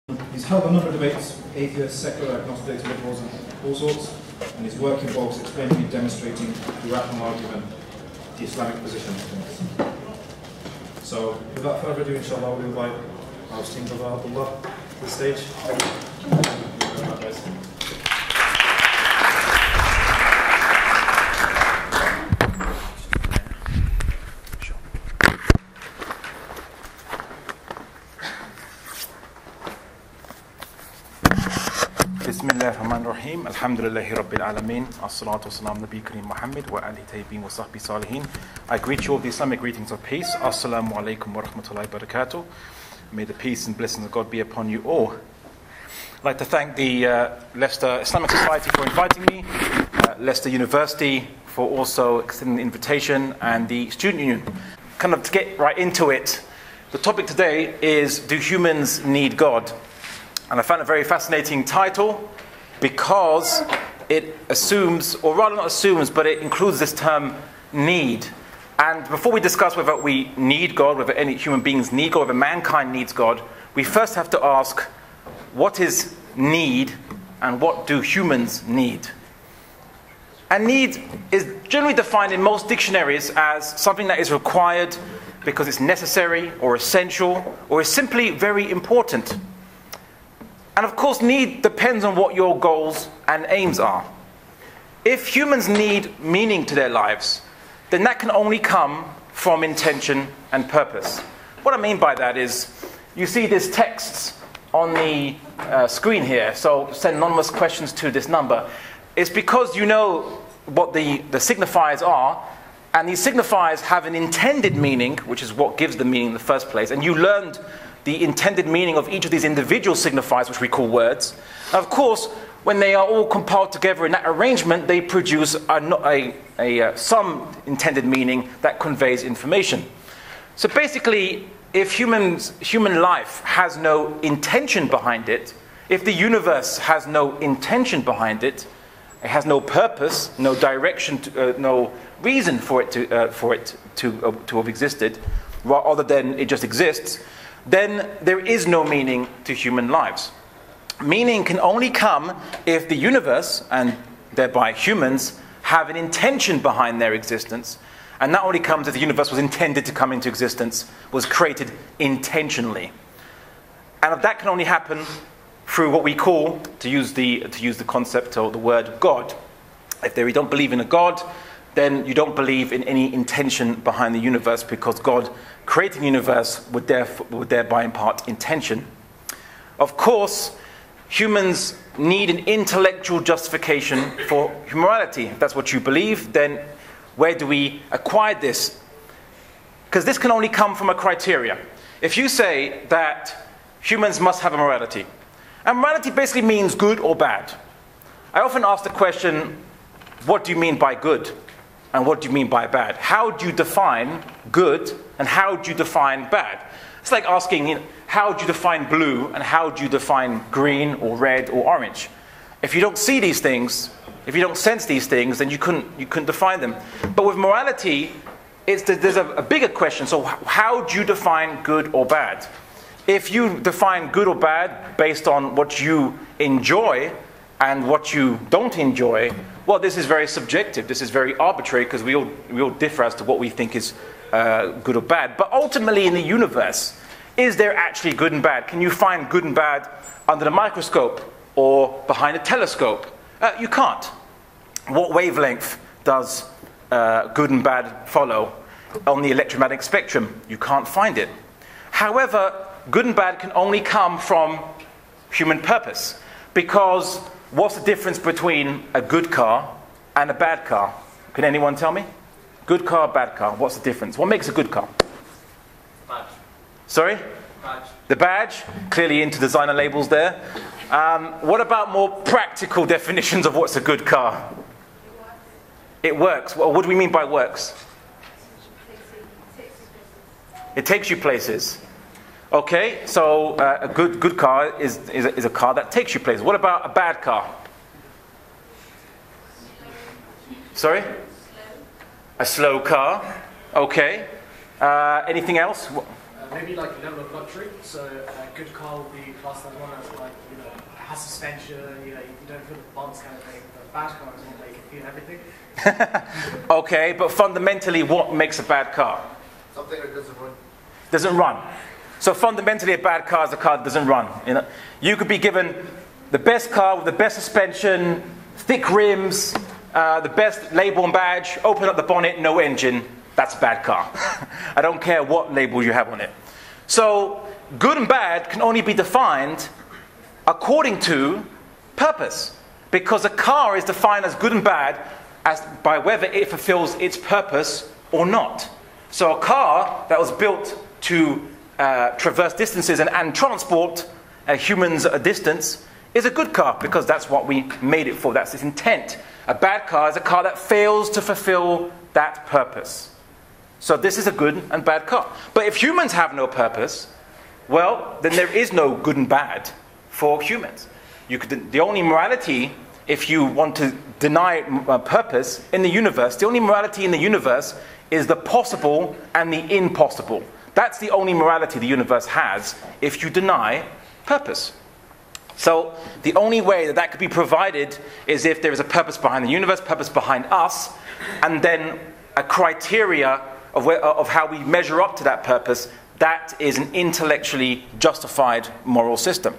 He's held a number of debates with atheists, secular agnostics, liberals, and all sorts, and his work involves explaining and demonstrating the rational argument, the Islamic position. So, without further ado, inshallah, we'll invite our esteemed brother Abdullah to the stage. Bismillahirrahmanirrahim. Alhamdulillahi Rabbil Alameen. As-salatu was-salam Nabi Kareem Muhammad wa alihi tayyibin wa sahbihi salihin. I greet you all with the Islamic greetings of peace. Assalamu alaikum wa rahmatullahi wa barakatuh. May the peace and blessings of God be upon you all. I'd like to thank the Leicester Islamic Society for inviting me, Leicester University for also extending the invitation, and the Student Union. Kind of to get right into it, the topic today is, do humans need God? And I found a very fascinating title because it assumes, or rather not assumes, but it includes this term need. And before we discuss whether we need God, whether any human beings need God, whether mankind needs God, we first have to ask, what is need and what do humans need? And need is generally defined in most dictionaries as something that is required because it's necessary or essential or is simply very important. And of course, need depends on what your goals and aims are. If humans need meaning to their lives, then that can only come from intention and purpose. What I mean by that is, you see these texts on the screen here, so send anonymous questions to this number. It's because you know what the signifiers are, and these signifiers have an intended meaning, which is what gives the meaning in the first place, and you learned the intended meaning of each of these individual signifiers, which we call words. And of course, when they are all compiled together in that arrangement, they produce some intended meaning that conveys information. So basically, if human life has no intention behind it, if the universe has no intention behind it, it has no purpose, no direction, no reason for it to have existed, other than it just exists, then there is no meaning to human lives. Meaning can only come if the universe, and thereby humans, have an intention behind their existence. And that only comes if the universe was intended to come into existence, was created intentionally. And that can only happen through what we call, to use the concept or the word God. If we don't believe in a God, then you don't believe in any intention behind the universe, because God creating the universe would thereby impart intention. Of course, humans need an intellectual justification for morality. If that's what you believe, then where do we acquire this? Because this can only come from a criteria. If you say that humans must have a morality, and morality basically means good or bad. I often ask the question, what do you mean by good? And what do you mean by bad? How do you define good and how do you define bad? It's like asking, how do you define blue and how do you define green or red or orange? If you don't see these things, if you don't sense these things, then you couldn't define them. But with morality, there's a bigger question. So how do you define good or bad? If you define good or bad based on what you enjoy and what you don't enjoy, well, this is very subjective. This is very arbitrary, because we all differ as to what we think is good or bad. But ultimately, in the universe, is there actually good and bad? Can you find good and bad under the microscope or behind a telescope? You can't. What wavelength does good and bad follow on the electromagnetic spectrum? You can't find it. However, good and bad can only come from human purpose, because what's the difference between a good car and a bad car? Can anyone tell me? Good car, bad car. What's the difference? What makes a good car? Badge. Sorry? Badge. The badge. Clearly into designer labels there. What about more practical definitions of what's a good car? It works. Well, what do we mean by works? It takes you places. Okay, so a good car is a car that takes you places. What about a bad car? Sorry? A slow car. Okay. Anything else? maybe like a level of luxury. So a good car will be classed as one that's like, you know, has suspension, you know, you don't feel the bumps kind of thing. But a bad car is one where you can feel everything. Okay, but fundamentally, what makes a bad car? Something that doesn't run. Doesn't run. So fundamentally, a bad car is a car that doesn't run. You know, you could be given the best car with the best suspension, thick rims, the best label and badge, open up the bonnet, no engine. That's a bad car. I don't care what label you have on it. So good and bad can only be defined according to purpose. Because a car is defined as good and bad by whether it fulfills its purpose or not. So a car that was built to traverse distances and transport humans a distance is a good car because that's what we made it for. That's its intent. A bad car is a car that fails to fulfill that purpose. So this is a good and bad car. But if humans have no purpose, well, then there is no good and bad for humans. The only morality, if you want to deny purpose in the universe, the only morality in the universe is the possible and the impossible. That's the only morality the universe has if you deny purpose. So the only way that could be provided is if there is a purpose behind the universe, purpose behind us, and then a criteria of how we measure up to that purpose. That is an intellectually justified moral system.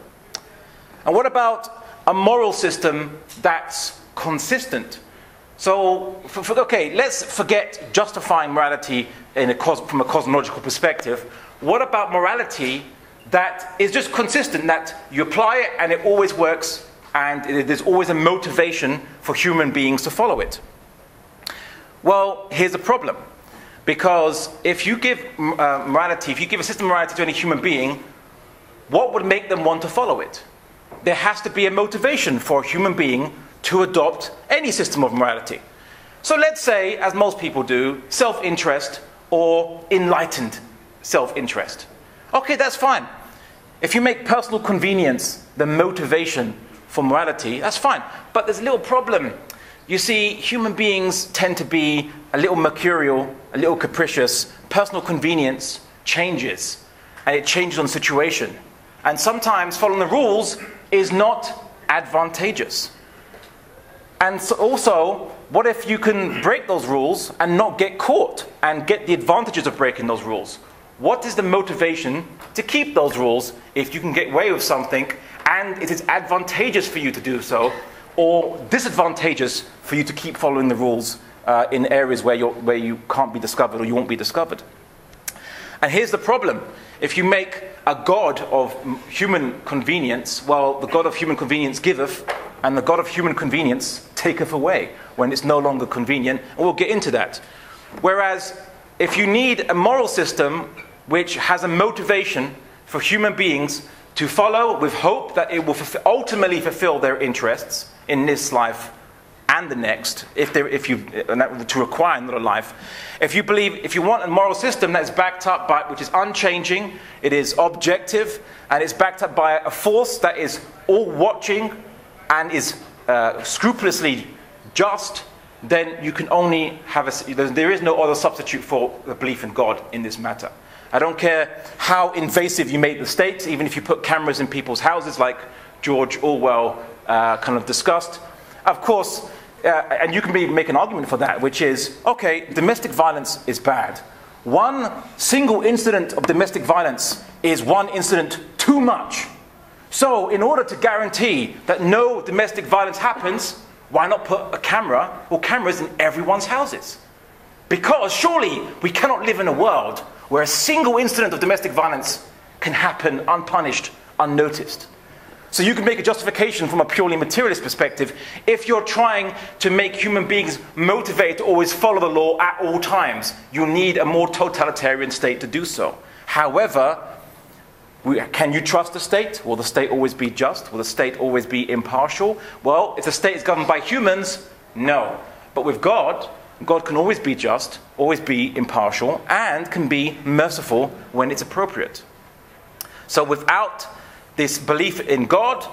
And what about a moral system that's consistent? So, okay, let's forget justifying morality from a cosmological perspective. What about morality that is just consistent, that you apply it and it always works, and there's always a motivation for human beings to follow it? Well, here's the problem. Because if you give morality, if you give a system of morality to any human being, what would make them want to follow it? There has to be a motivation for a human being to adopt any system of morality. So let's say, as most people do, self-interest or enlightened self-interest. Okay, that's fine. If you make personal convenience the motivation for morality, that's fine. But there's a little problem. You see, human beings tend to be a little mercurial, a little capricious. Personal convenience changes, and it changes on situation. And sometimes following the rules is not advantageous. And so also, what if you can break those rules and not get caught and get the advantages of breaking those rules? What is the motivation to keep those rules if you can get away with something and it is advantageous for you to do so, or disadvantageous for you to keep following the rules in areas where you can't be discovered or you won't be discovered? And here's the problem. If you make a god of human convenience, well, the god of human convenience giveth, and the god of human convenience taketh away when it's no longer convenient. And we'll get into that. Whereas, if you need a moral system which has a motivation for human beings to follow with hope that it will ultimately fulfill their interests in this life and the next, to require another life. If you want a moral system that is backed up by, which is unchanging, it is objective, and it's backed up by a force that is all watching and is scrupulously just, then you can only have there is no other substitute for the belief in God in this matter. I don't care how invasive you make the state, even if you put cameras in people's houses like George Orwell kind of discussed. Of course, and you can make an argument for that, which is, okay, domestic violence is bad. One single incident of domestic violence is one incident too much. So in order to guarantee that no domestic violence happens, why not put a camera or cameras in everyone's houses? Because surely we cannot live in a world where a single incident of domestic violence can happen unpunished, unnoticed. So you can make a justification from a purely materialist perspective if you're trying to make human beings motivated to always follow the law at all times. You need a more totalitarian state to do so. However, can you trust the state? Will the state always be just? Will the state always be impartial? Well, if the state is governed by humans, no. But with God, God can always be just, always be impartial, and can be merciful when it's appropriate. So without this belief in God,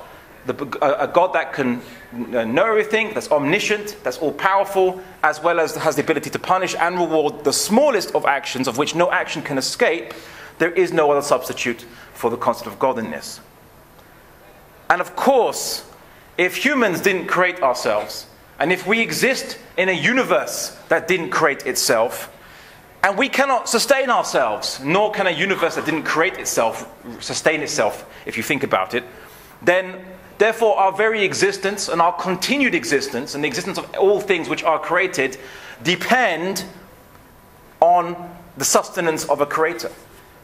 a God that can know everything, that's omniscient, that's all-powerful, as well as has the ability to punish and reward the smallest of actions, of which no action can escape, there is no other substitute for the concept of God in this. And of course, if humans didn't create ourselves, and if we exist in a universe that didn't create itself, and we cannot sustain ourselves, nor can a universe that didn't create itself sustain itself, if you think about it, then therefore our very existence and our continued existence and the existence of all things which are created depend on the sustenance of a creator.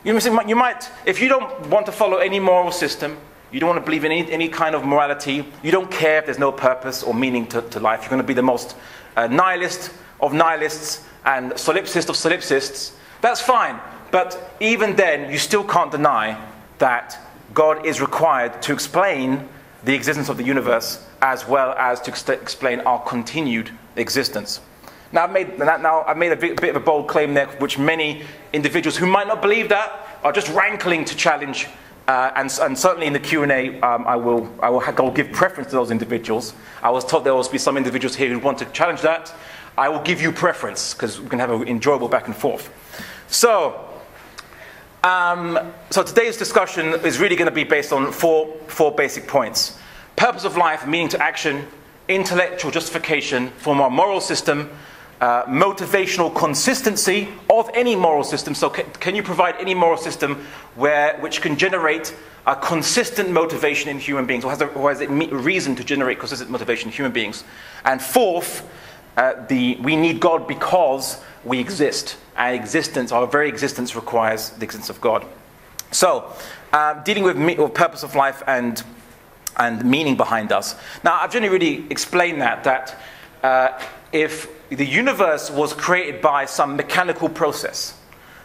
You might, if you don't want to follow any moral system, you don't want to believe in any kind of morality, you don't care if there's no purpose or meaning to life, you're going to be the most nihilist of nihilists and solipsist of solipsists, that's fine. But even then, you still can't deny that God is required to explain the existence of the universe as well as to explain our continued existence. Now, I've made a bit of a bold claim there, which many individuals who might not believe that are just rankling to challenge. And certainly in the Q&A, I will give preference to those individuals. I was told there will be some individuals here who want to challenge that. I will give you preference because we can have an enjoyable back and forth. So today's discussion is really going to be based on four basic points: purpose of life, meaning to action, intellectual justification from our moral system, motivational consistency of any moral system. So can you provide any moral system which can generate a consistent motivation in human beings, or has it reason to generate consistent motivation in human beings? And fourth, we need God because we exist. Our existence, our very existence, requires the existence of God. So, dealing with purpose of life and meaning behind us. Now, I've generally really explained that if the universe was created by some mechanical process,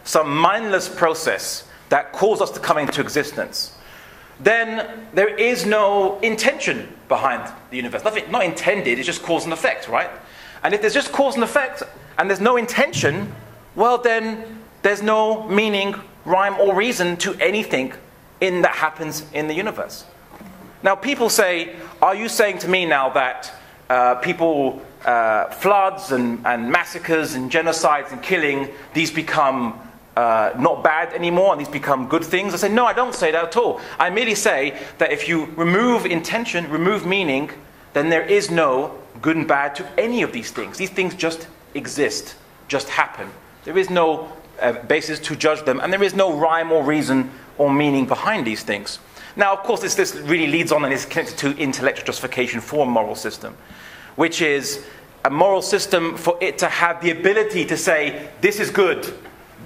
some mindless process that caused us to come into existence, then there is no intention behind the universe. Nothing, not intended, it's just cause and effect, right? And if there's just cause and effect, and there's no intention, well then, there's no meaning, rhyme, or reason to anything that happens in the universe. Now people say, are you saying to me now that floods and massacres and genocides and killing, these become not bad anymore and these become good things? I say, no, I don't say that at all. I merely say that if you remove intention, remove meaning, then there is no good and bad to any of these things. These things just exist, just happen. There is no basis to judge them, and there is no rhyme or reason or meaning behind these things. Now, of course, this really leads on and is connected to intellectual justification for a moral system, which is a moral system for it to have the ability to say, this is good,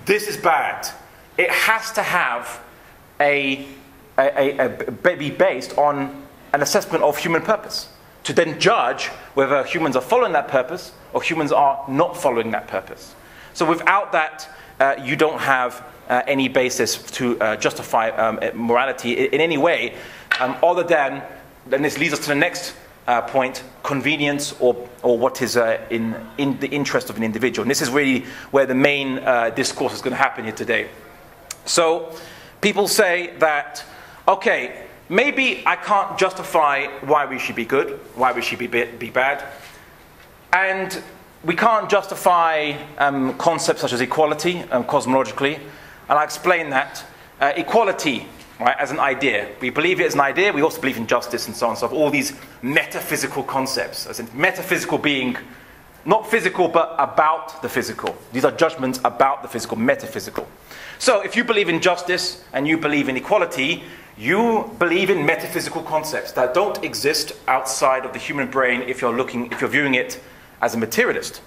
this is bad. It has to have be based on an assessment of human purpose, to then judge whether humans are following that purpose or humans are not following that purpose. So without that, you don't have any basis to justify morality in any way, other than, and this leads us to the next point, convenience or what is in the interest of an individual. And this is really where the main discourse is going to happen here today. So people say that, okay, maybe I can't justify why we should be good, why we should be bad, and we can't justify concepts such as equality cosmologically, and I explain that equality, right, as an idea. We believe it as an idea, we also believe in justice and so on and so forth, all these metaphysical concepts, as in metaphysical being not physical but about the physical. These are judgments about the physical, metaphysical. So if you believe in justice and you believe in equality, you believe in metaphysical concepts that don't exist outside of the human brain if you're viewing it as a materialist.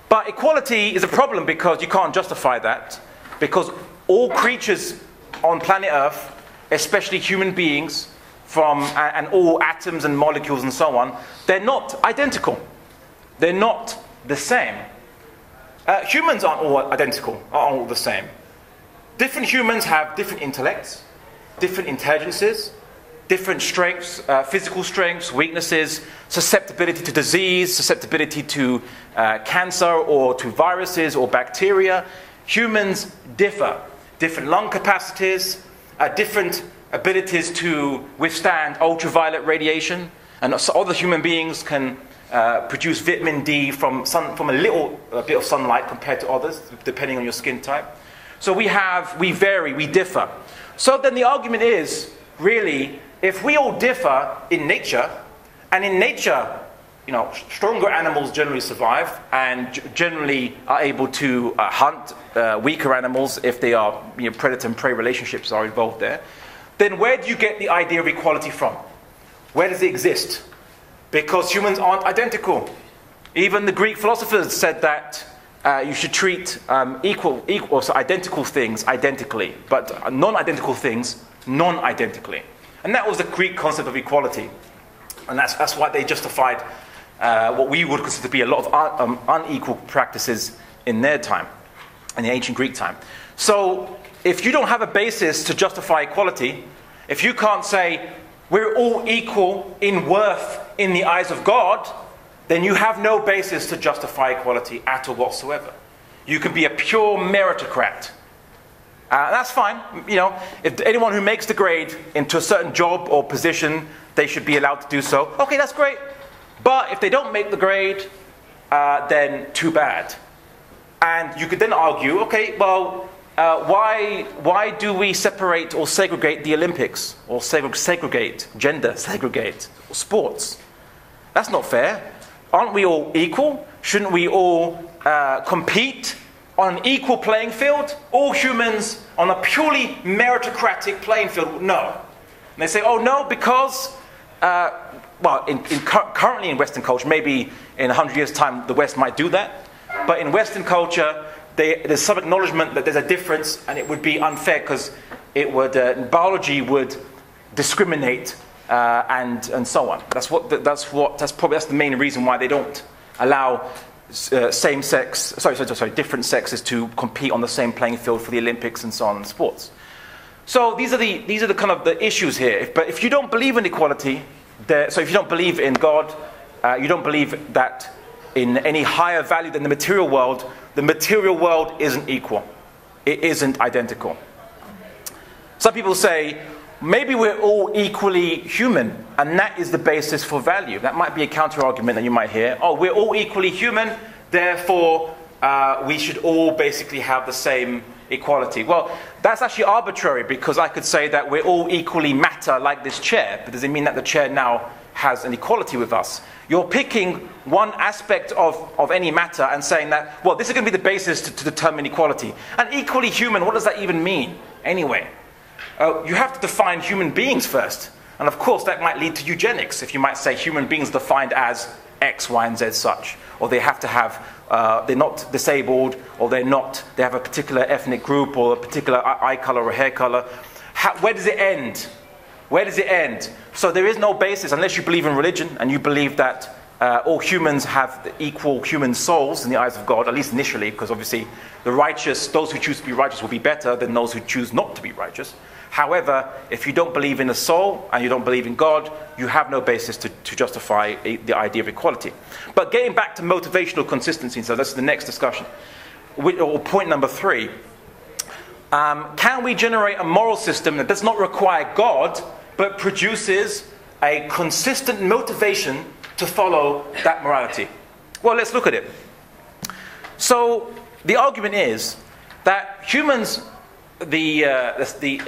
But equality is a problem because you can't justify that, because all creatures on planet Earth, especially human beings, and all atoms and molecules and so on, they're not identical. They're not the same. Humans aren't all identical, aren't all the same. Different humans have different intellects, different intelligences, different strengths, physical strengths, weaknesses, susceptibility to disease, susceptibility to cancer or to viruses or bacteria. Humans differ. Different lung capacities, different abilities to withstand ultraviolet radiation, and so other human beings can produce vitamin D from a little bit of sunlight compared to others, depending on your skin type. So we vary, we differ. So then the argument is, really, if we all differ in nature, and in nature, stronger animals generally survive and generally are able to hunt weaker animals if they are, predator and prey relationships are involved there, then where do you get the idea of equality from? Where does it exist? Because humans aren't identical. Even the Greek philosophers said that you should treat identical things identically, but non-identical things non-identically. And that was the Greek concept of equality. And that's why they justified what we would consider to be a lot of unequal practices in their time, in the ancient Greek time. So if you don't have a basis to justify equality, if you can't say we're all equal in worth in the eyes of God, then you have no basis to justify equality at all whatsoever. You can be a pure meritocrat. That's fine. If anyone who makes the grade into a certain job or position, they should be allowed to do so. Okay, that's great. But if they don't make the grade, then too bad. And you could then argue, okay, well, why do we separate or segregate the Olympics, or gender segregate sports? That's not fair. Aren't we all equal? Shouldn't we all compete on an equal playing field? All humans on a purely meritocratic playing field? No. And they say, oh no, because currently in Western culture, maybe in 100 years' time, the West might do that. But in Western culture, there's some acknowledgement that there's a difference, and it would be unfair because biology would discriminate and so on. That's the main reason why they don't allow different sexes to compete on the same playing field for the Olympics and so on in sports. So these are the kind of the issues here. But if you don't believe in equality, so if you don't believe in God, you don't believe that in any higher value than the material world isn't equal. It isn't identical. Some people say, maybe we're all equally human, and that is the basis for value. That might be a counter-argument that you might hear. Oh, we're all equally human, therefore we should all basically have the same equality. Well, that's actually arbitrary, because I could say that we're all equally matter like this chair, but does it mean that the chair now has an equality with us? You're picking one aspect of any matter and saying that, well, this is going to be the basis to determine equality. And equally human, what does that even mean anyway? You have to define human beings first. And of course, that might lead to eugenics, if you might say human beings defined as X, Y, and Z such. Or they have to have, they're not disabled, or they have a particular ethnic group, or a particular eye color or hair color. Where does it end? Where does it end? So there is no basis, unless you believe in religion, and you believe that all humans have equal human souls in the eyes of God, at least initially, because obviously the righteous, those who choose to be righteous will be better than those who choose not to be righteous. However, if you don't believe in a soul and you don't believe in God, you have no basis to justify the idea of equality. But getting back to motivational consistency, so that's the next discussion, or point number 3. Can we generate a moral system that does not require God, but produces a consistent motivation to follow that morality? Well, let's look at it. So the argument is that humans, the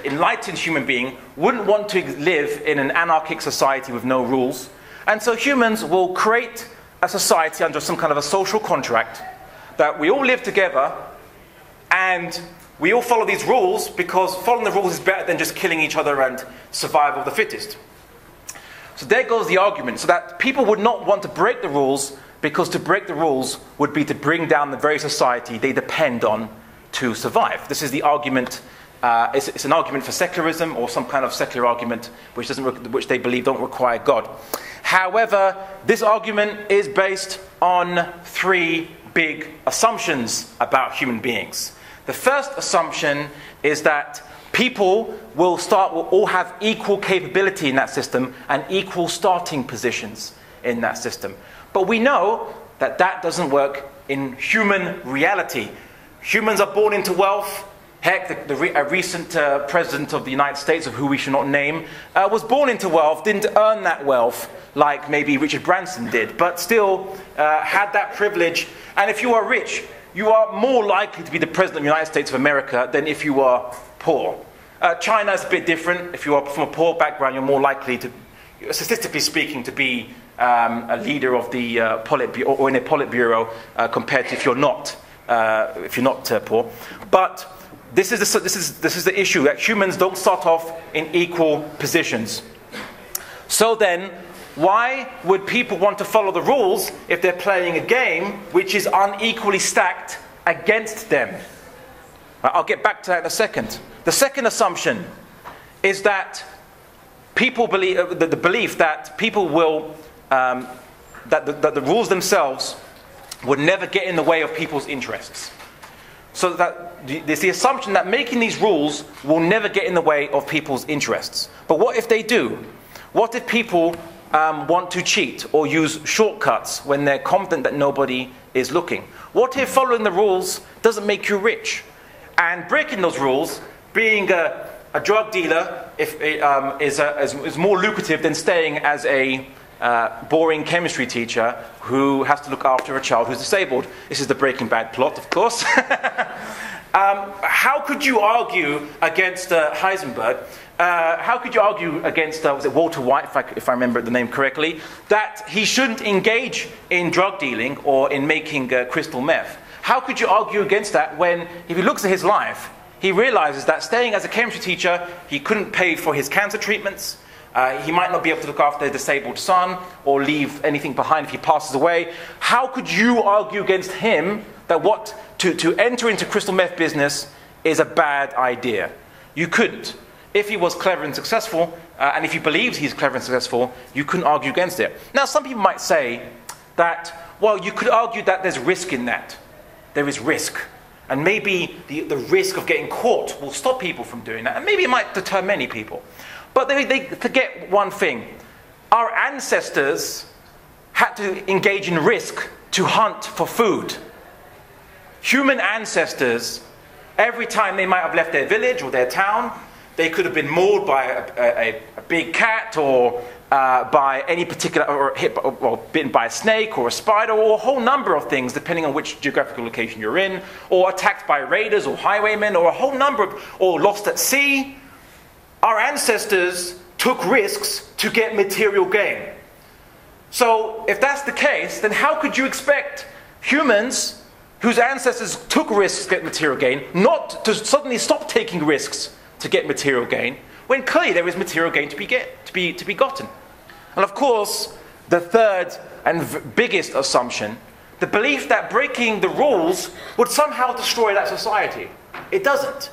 enlightened human being, wouldn't want to live in an anarchic society with no rules. And so humans will create a society under some kind of a social contract that we all live together and we all follow these rules, because following the rules is better than just killing each other and survival of the fittest. So there goes the argument. So that people would not want to break the rules, because to break the rules would be to bring down the very society they depend on to survive. This is the argument. It's an argument for secularism, or some kind of secular argument which they believe don't require God. However, this argument is based on 3 big assumptions about human beings. The first assumption is that people will all have equal capability in that system and equal starting positions in that system. But we know that that doesn't work in human reality. Humans are born into wealth, Heck, a recent president of the United States, of who we should not name, was born into wealth, didn't earn that wealth like maybe Richard Branson did, but still had that privilege. And if you are rich, you are more likely to be the president of the United States of America than if you are poor. China is a bit different. If you are from a poor background, you're more likely to, statistically speaking, to be a leader of the Politburo, or in a Politburo, compared to if you're not poor. But this is the issue, that humans don't start off in equal positions. So then, why would people want to follow the rules if they're playing a game which is unequally stacked against them? I'll get back to that in a second. The second assumption is that people believe, the belief that people will, that the rules themselves would never get in the way of people's interests. So that there's the assumption that making these rules will never get in the way of people's interests. But what if they do? What if people want to cheat or use shortcuts when they're confident that nobody is looking? What if following the rules doesn't make you rich? And breaking those rules, being a drug dealer, is more lucrative than staying as a boring chemistry teacher who has to look after a child who's disabled. This is the Breaking Bad plot, of course. How could you argue against Heisenberg? How could you argue against was it Walter White, if I remember the name correctly, that he shouldn't engage in drug dealing or in making crystal meth? How could you argue against that when, if he looks at his life, he realizes that staying as a chemistry teacher, he couldn't pay for his cancer treatments. He might not be able to look after a disabled son or leave anything behind if he passes away. How could you argue against him that to enter into crystal meth business is a bad idea? You couldn't. If he was clever and successful, and if he believes he's clever and successful, you couldn't argue against it. Now, some people might say that, well, you could argue that there's risk in that. There is risk. And maybe the risk of getting caught will stop people from doing that. And maybe it might deter many people. But they forget one thing. Our ancestors had to engage in risk to hunt for food. Human ancestors, every time they might have left their village or their town, they could have been mauled by a big cat or by any particular, or bitten by a snake or a spider or a whole number of things, depending on which geographical location you're in, or attacked by raiders or highwaymen, or a whole number of, or lost at sea. Our ancestors took risks to get material gain. So if that's the case, then how could you expect humans whose ancestors took risks to get material gain not to suddenly stop taking risks to get material gain, when clearly there is material gain to be gotten? And of course, the third and biggest assumption, the belief that breaking the rules would somehow destroy that society. It doesn't.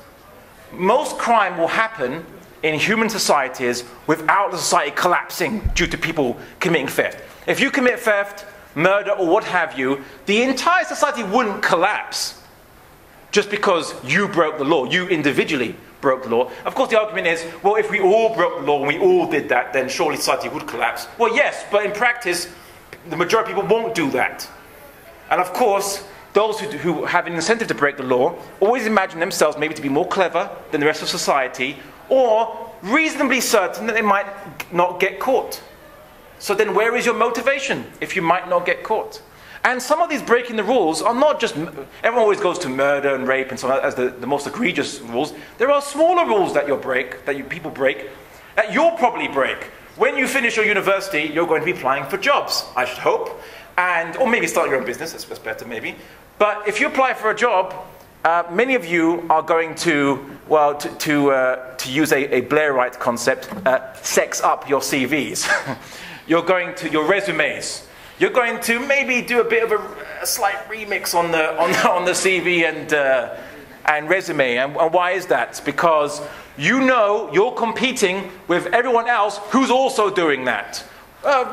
Most crime will happen in human societies without the society collapsing due to people committing theft. If you commit theft, murder, or what have you, the entire society wouldn't collapse just because you broke the law, you individually broke the law. Of course, the argument is, well, if we all broke the law and we all did that, then surely society would collapse. Well, yes, but in practice, the majority of people won't do that. And of course, those who have an incentive to break the law always imagine themselves maybe to be more clever than the rest of society, or reasonably certain that they might not get caught. So then where is your motivation if you might not get caught? And some of these breaking the rules are not just, everyone always goes to murder and rape and so on as the most egregious rules. There are smaller rules that people break, that you'll probably break. When you finish your university, you're going to be applying for jobs, I should hope. Or maybe start your own business, that's better maybe. But if you apply for a job, many of you are going to, well, to use a Blairite concept, sex up your CVs. You're going to, your resumes. You're going to maybe do a bit of a slight remix on the CV and resume. And why is that? It's because you know you're competing with everyone else who's also doing that,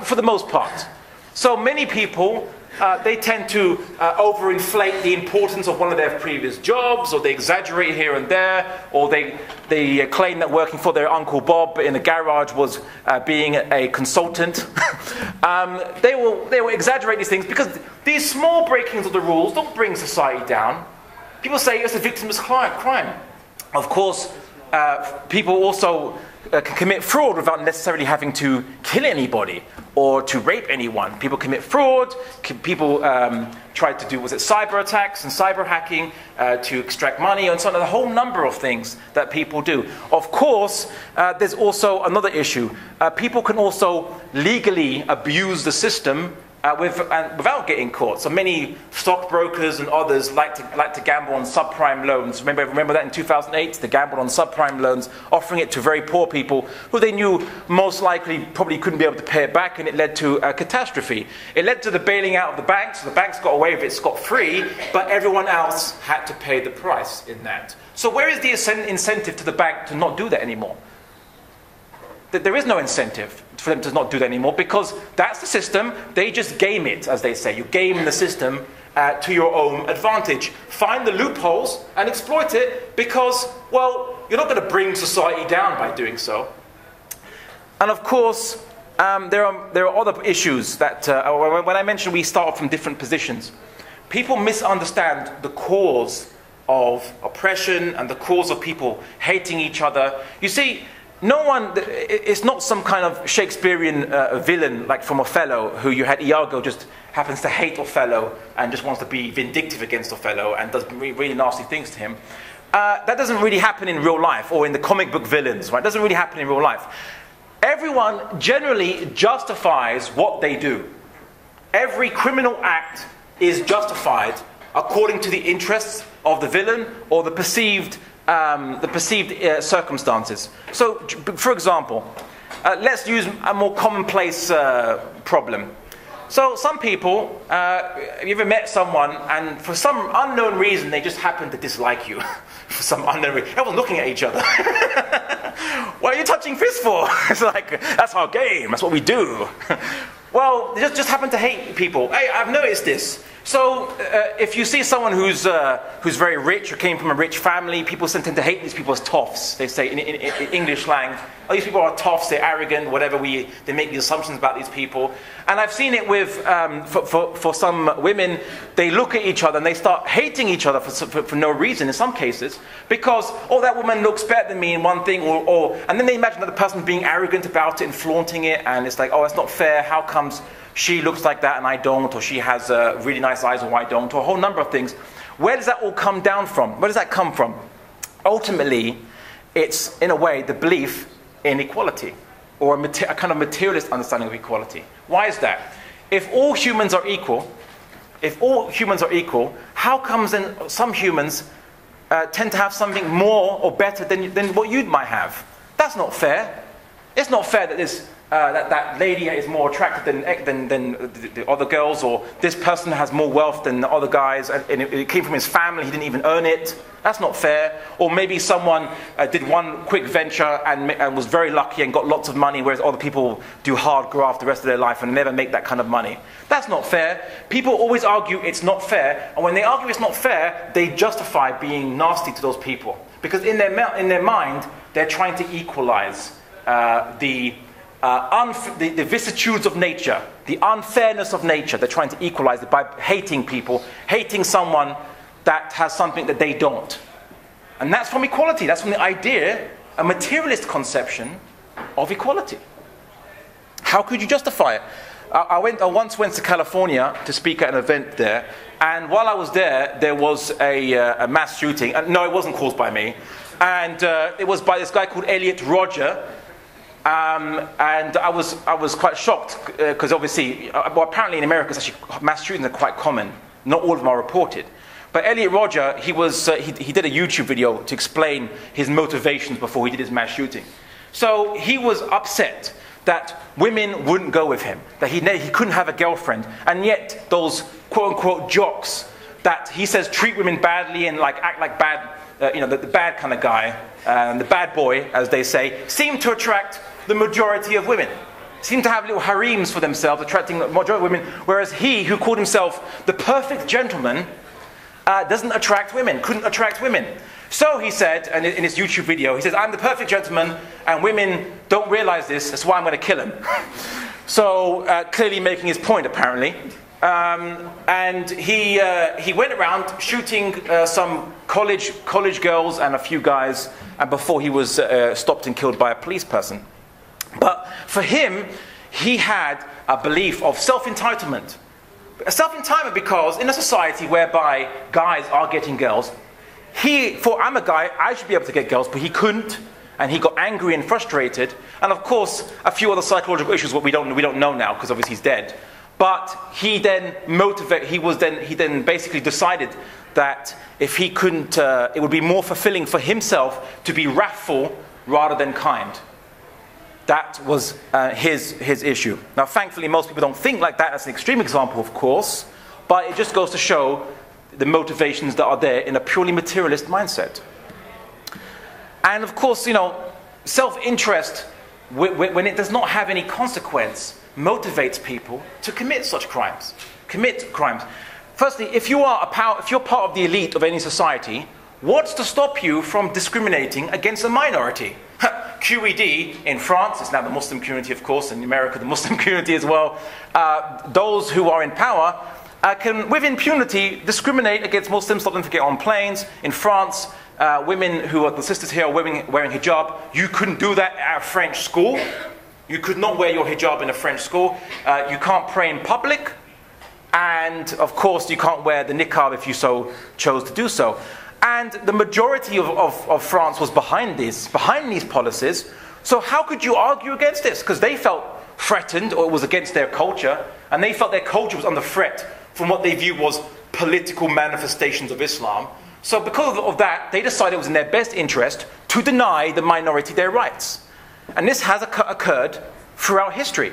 for the most part. So many people, they tend to overinflate the importance of one of their previous jobs, or they exaggerate here and there, or they claim that working for their Uncle Bob in the garage was being a consultant. They will exaggerate these things because these small breakings of the rules don't bring society down. People say it's a victimless crime. Of course, people also can commit fraud without necessarily having to kill anybody or to rape anyone. People commit fraud, people try to do, cyber attacks and cyber hacking to extract money and so on, a whole number of things that people do. Of course, there's also another issue. People can also legally abuse the system without getting caught. So many stockbrokers and others like to gamble on subprime loans. Remember that in 2008, they gambled on subprime loans, offering it to very poor people who they knew most likely probably couldn't be able to pay it back, and it led to a catastrophe. It led to the bailing out of the banks. The banks got away with it scot-free, but everyone else had to pay the price in that. So where is the incentive to the bank to not do that anymore? There is no incentive for them to not do that anymore, because that's the system. They just game it, as they say. You game the system to your own advantage. Find the loopholes and exploit it, because, well, you're not going to bring society down by doing so. And of course, there are other issues that, when I mentioned we start from different positions, people misunderstand the cause of oppression and the cause of people hating each other. You see, no one, it's not some kind of Shakespearean villain like from Othello, who you had Iago just happens to hate Othello and just wants to be vindictive against Othello and does really nasty things to him. That doesn't really happen in real life, or in the comic book villains, right? It doesn't really happen in real life. Everyone generally justifies what they do. Every criminal act is justified according to the interests of the villain or the perceived circumstances. So, for example, let's use a more commonplace problem. So, some people, have you ever met someone and for some unknown reason they just happen to dislike you? For some unknown reason. Everyone's looking at each other. What are you touching fists for? It's like, that's our game, that's what we do. Well, they just happen to hate people. Hey, I've noticed this. So, if you see someone who's very rich or came from a rich family, people tend to hate these people as toffs. They say in English slang, oh, these people are toffs, they're arrogant, whatever. They make these assumptions about these people. And I've seen it with, for some women, they look at each other and they start hating each other for no reason in some cases, because, oh, that woman looks better than me in one thing, and then they imagine that the person being arrogant about it and flaunting it, and it's like, oh, it's not fair, how comes she looks like that and I don't, or she has really nice eyes and I don't, or a whole number of things. Where does that all come down from? Where does that come from? Ultimately, it's, in a way, the belief in equality, or a kind of materialist understanding of equality. Why is that? If all humans are equal, how comes then some humans tend to have something more or better than what you might have? That's not fair. It's not fair that that lady is more attractive than the other girls, or this person has more wealth than the other guys, and it came from his family, he didn't even earn it. That's not fair. Or maybe someone did one quick venture and was very lucky and got lots of money, whereas other people do hard graft the rest of their life and never make that kind of money. That's not fair. People always argue it's not fair, and when they argue it's not fair, they justify being nasty to those people. Because in their mind, they're trying to equalize the vicissitudes of nature, the unfairness of nature. They're trying to equalize it by hating people, hating someone that has something that they don't. And that's from equality. That's from the idea, a materialist conception of equality. How could you justify it? I once went to California to speak at an event there, and while I was there, there was a mass shooting. No, it wasn't caused by me. And it was by this guy called Elliot Rodger. And I was quite shocked because obviously, apparently in America, actually, mass shootings are quite common. Not all of them are reported. But Elliot Rodger, he did a YouTube video to explain his motivations before he did his mass shooting. So he was upset that women wouldn't go with him, that he couldn't have a girlfriend, and yet those quote-unquote jocks that he says treat women badly and act like bad, the bad kind of guy, the bad boy, as they say, seem to attract the majority of women. Seem to have little harems for themselves, attracting the majority of women, whereas he, who called himself the perfect gentleman, doesn't attract women, couldn't attract women. So he said, and in his YouTube video, he says, I'm the perfect gentleman, and women don't realize this, that's why I'm going to kill him. So, clearly making his point, apparently. And he went around shooting some college girls and a few guys, and before he was stopped and killed by a police person. But for him, he had a belief of self-entitlement. Self-entitlement because in a society whereby guys are getting girls, I'm a guy, I should be able to get girls, but he couldn't, and he got angry and frustrated. And of course, a few other psychological issues what we don't know now, because obviously he's dead. But he then he then basically decided that if he couldn't, it would be more fulfilling for himself to be wrathful rather than kind. That was his issue. Now, thankfully, most people don't think like that. That's an extreme example, of course. But it just goes to show the motivations that are there in a purely materialist mindset. And of course, self-interest, when it does not have any consequence, motivates people to commit such crimes. Firstly, if you're part of the elite of any society, what's to stop you from discriminating against a minority? QED in France, it's now the Muslim community, of course, in America, the Muslim community as well. Those who are in power can, with impunity, discriminate against Muslims, stop them from getting on planes. In France, women who are the sisters here are wearing hijab. You couldn't do that at a French school. You could not wear your hijab in a French school. You can't pray in public. And, of course, you can't wear the niqab if you so chose to do so. And the majority of France was behind these policies. So how could you argue against this? Because they felt threatened, or it was against their culture, and they felt their culture was under threat from what they viewed was political manifestations of Islam. So because of that, they decided it was in their best interest to deny the minority their rights. And this has occurred throughout history.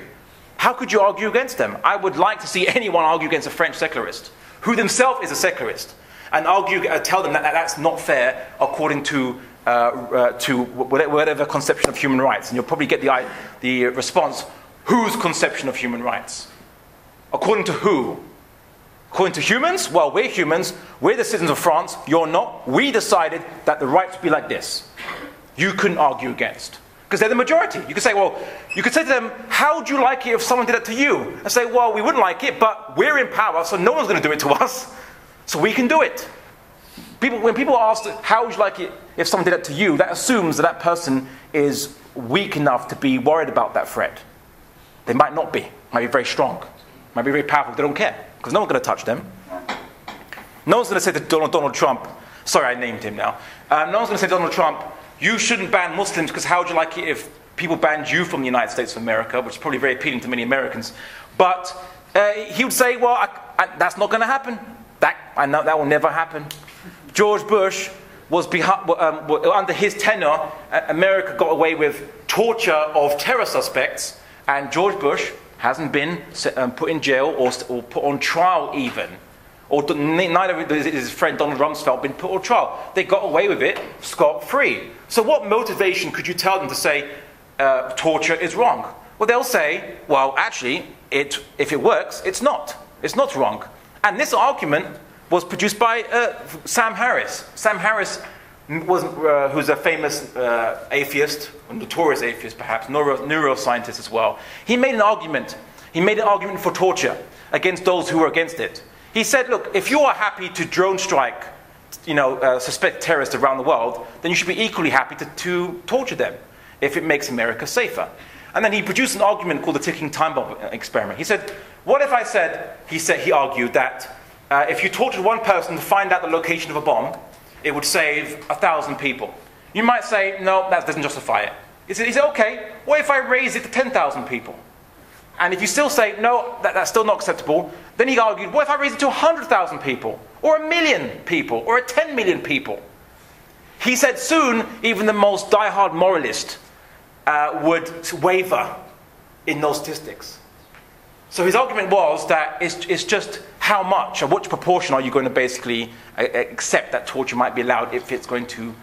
How could you argue against them? I would like to see anyone argue against a French secularist, who themselves is a secularist, and tell them that that's not fair according to whatever conception of human rights. And you'll probably get the response, whose conception of human rights? According to who? According to humans? Well, we're humans. We're the citizens of France. You're not. We decided that the rights would be like this. You couldn't argue against. Because they're the majority. You could say, well, you could say to them, how would you like it if someone did that to you? And say, well, we wouldn't like it, but we're in power, so no one's going to do it to us. So we can do it. When people ask, how would you like it if someone did that to you, that assumes that person is weak enough to be worried about that threat. They might not be. Might be very strong. Might be very powerful. They don't care. Because no one's going to touch them. No one's going to say to Donald Trump, sorry, I named him now. No one's going to say to Donald Trump, you shouldn't ban Muslims because how would you like it if people banned you from the United States of America, which is probably very appealing to many Americans. But he would say, well, that's not going to happen. I know that will never happen. George Bush was under his tenure, America got away with torture of terror suspects, and George Bush hasn't been put in jail or put on trial even. Or neither of his friend Donald Rumsfeld been put on trial. They got away with it scot-free. So what motivation could you tell them to say torture is wrong? Well, they'll say, well, actually, if it works, it's not. It's not wrong. And this argument was produced by Sam Harris. Sam Harris who's a famous atheist, a notorious atheist perhaps, neuroscientist as well. He made an argument. He made an argument for torture against those who were against it. He said, look, if you are happy to drone strike, suspect terrorists around the world, then you should be equally happy to torture them if it makes America safer. And then he produced an argument called the ticking time bomb experiment. He said, what if I said, he argued that if you tortured one person to find out the location of a bomb, it would save 1,000 people. You might say, no, that doesn't justify it. He said, okay, what if I raise it to 10,000 people? And if you still say, no, that's still not acceptable, then he argued, what if I raise it to 100,000 people? Or 1 million people? Or 10 million people? He said soon, even the most diehard moralist would waver in those statistics. So his argument was that it's just how much or which proportion are you going to basically accept that torture might be allowed if it's going to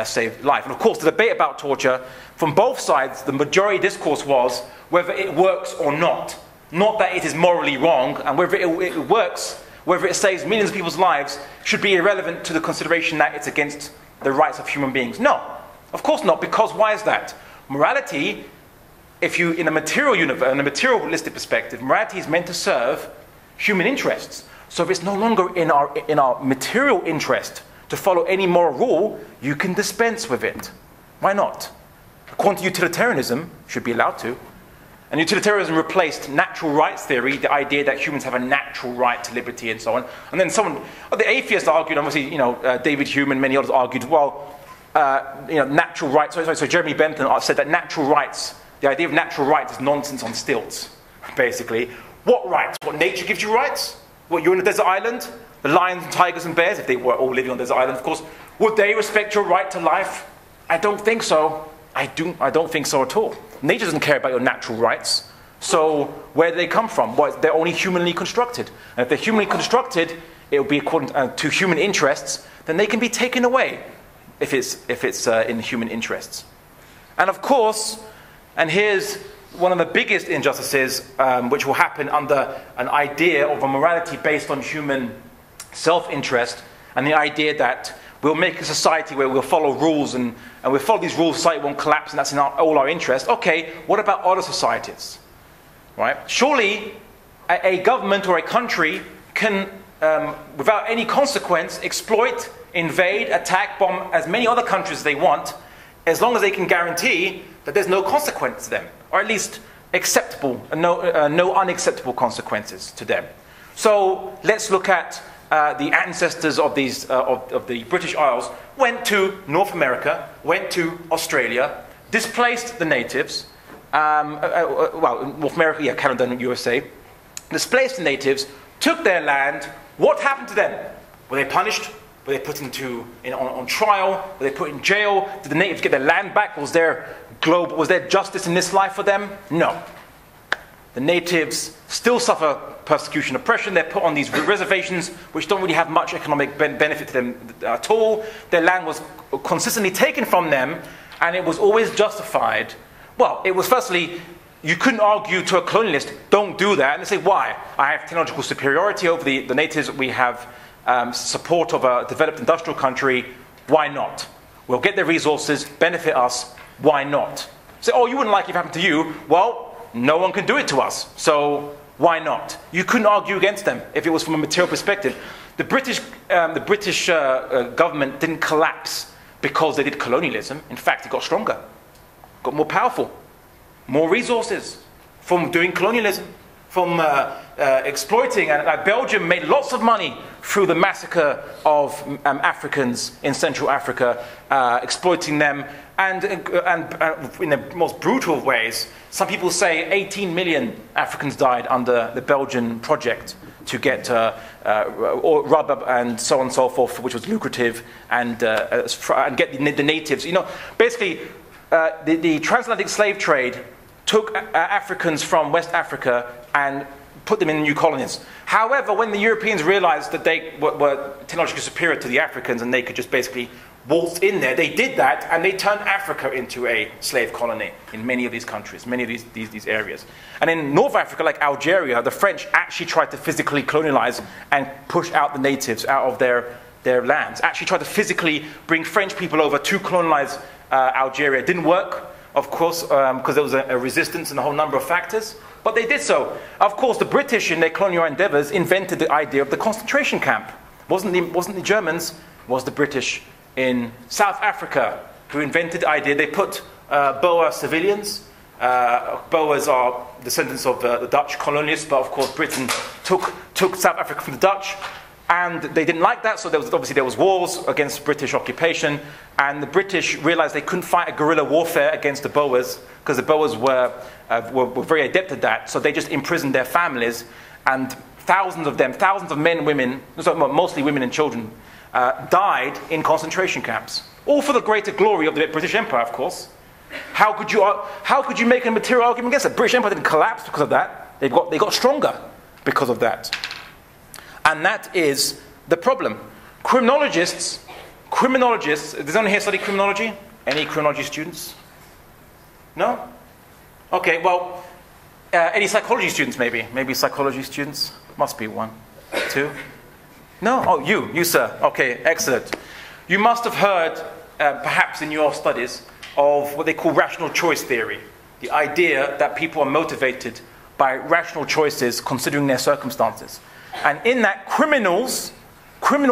save life. And of course, the debate about torture, from both sides, the majority discourse was whether it works or not. Not that it is morally wrong, and whether it works, whether it saves millions of people's lives, should be irrelevant to the consideration that it's against the rights of human beings. No, of course not, because why is that? Morality, if you, in a material universe, in a materialistic perspective, morality is meant to serve human interests. So if it's no longer in our material interest to follow any moral rule, you can dispense with it. Why not? According to utilitarianism, should be allowed to. And utilitarianism replaced natural rights theory, the idea that humans have a natural right to liberty and so on. And then the atheists argued, obviously, David Hume and many others argued, well, natural rights. So Jeremy Bentham said that natural rights, the idea of natural rights is nonsense on stilts, basically. What rights? What, nature gives you rights? What, you're in a desert island? The lions and tigers and bears, if they were all living on a desert island, of course, would they respect your right to life? I don't think so. I don't think so at all. Nature doesn't care about your natural rights. So where do they come from? Well, they're only humanly constructed. And if they're humanly constructed, it will be according to human interests, then they can be taken away if it's in human interests. And of course, and here's one of the biggest injustices which will happen under an idea of a morality based on human self-interest, and the idea that we'll make a society where we'll follow rules and we'll follow these rules, society won't collapse, and that's in all our interest. Okay, what about other societies? Right? Surely a government or a country can, without any consequence, exploit, invade, attack, bomb as many other countries as they want, as long as they can guarantee that there's no consequence to them, or at least acceptable, no unacceptable consequences to them. So let's look at the ancestors of the British Isles went to North America, went to Australia, displaced the natives, North America, Canada and USA, displaced the natives, took their land. What happened to them? Were they punished? Were they put on trial? Were they put in jail? Did the natives get their land back? Was there justice in this life for them? No. The natives still suffer persecution, oppression. They're put on these reservations which don't really have much economic benefit to them at all. Their land was consistently taken from them, and it was always justified. Well, it was firstly, you couldn't argue to a colonialist, don't do that. And they say, why? I have technological superiority over the natives. We have support of a developed industrial country. Why not? We'll get their resources, benefit us. Why not? Say, oh, you wouldn't like it if it happened to you. Well, no one can do it to us. So why not? You couldn't argue against them if it was from a material perspective. The British government didn't collapse because they did colonialism. In fact, it got stronger, got more powerful, more resources from doing colonialism, from exploiting. And Belgium made lots of money through the massacre of Africans in Central Africa, exploiting them, and in the most brutal of ways. Some people say 18 million Africans died under the Belgian project to get rubber and so on and so forth, which was lucrative, and get the natives. Basically, the transatlantic slave trade took Africans from West Africa and put them in new colonies. However, when the Europeans realized that they were technologically superior to the Africans and they could just basically waltz in there, they did that, and they turned Africa into a slave colony in many of these countries, many of these areas. And in North Africa, like Algeria, the French actually tried to physically colonialize and push out the natives out of their lands. Actually tried to physically bring French people over to colonize Algeria. It didn't work, of course, because there was a resistance and a whole number of factors. But they did so. Of course, the British, in their colonial endeavors, invented the idea of the concentration camp. Wasn't the Germans, it was the British in South Africa who invented the idea. They put Boer civilians. Boers are descendants of the Dutch colonialists, but of course Britain took South Africa from the Dutch, and they didn't like that, so there was wars against British occupation, and the British realized they couldn't fight a guerrilla warfare against the Boers, because the Boers were very adept at that, so they just imprisoned their families, and thousands of men, women, mostly women and children, died in concentration camps. All for the greater glory of the British Empire, of course. How could you make a material argument against it? The British Empire didn't collapse because of that. They got stronger because of that. And that is the problem. Criminologists, does anyone here study criminology? Any criminology students? No? Okay, well, any psychology students maybe? Maybe psychology students? Must be one, two. No? Oh, you sir. Okay, excellent. You must have heard, perhaps in your studies, of what they call rational choice theory. The idea that people are motivated by rational choices considering their circumstances. And in that, criminals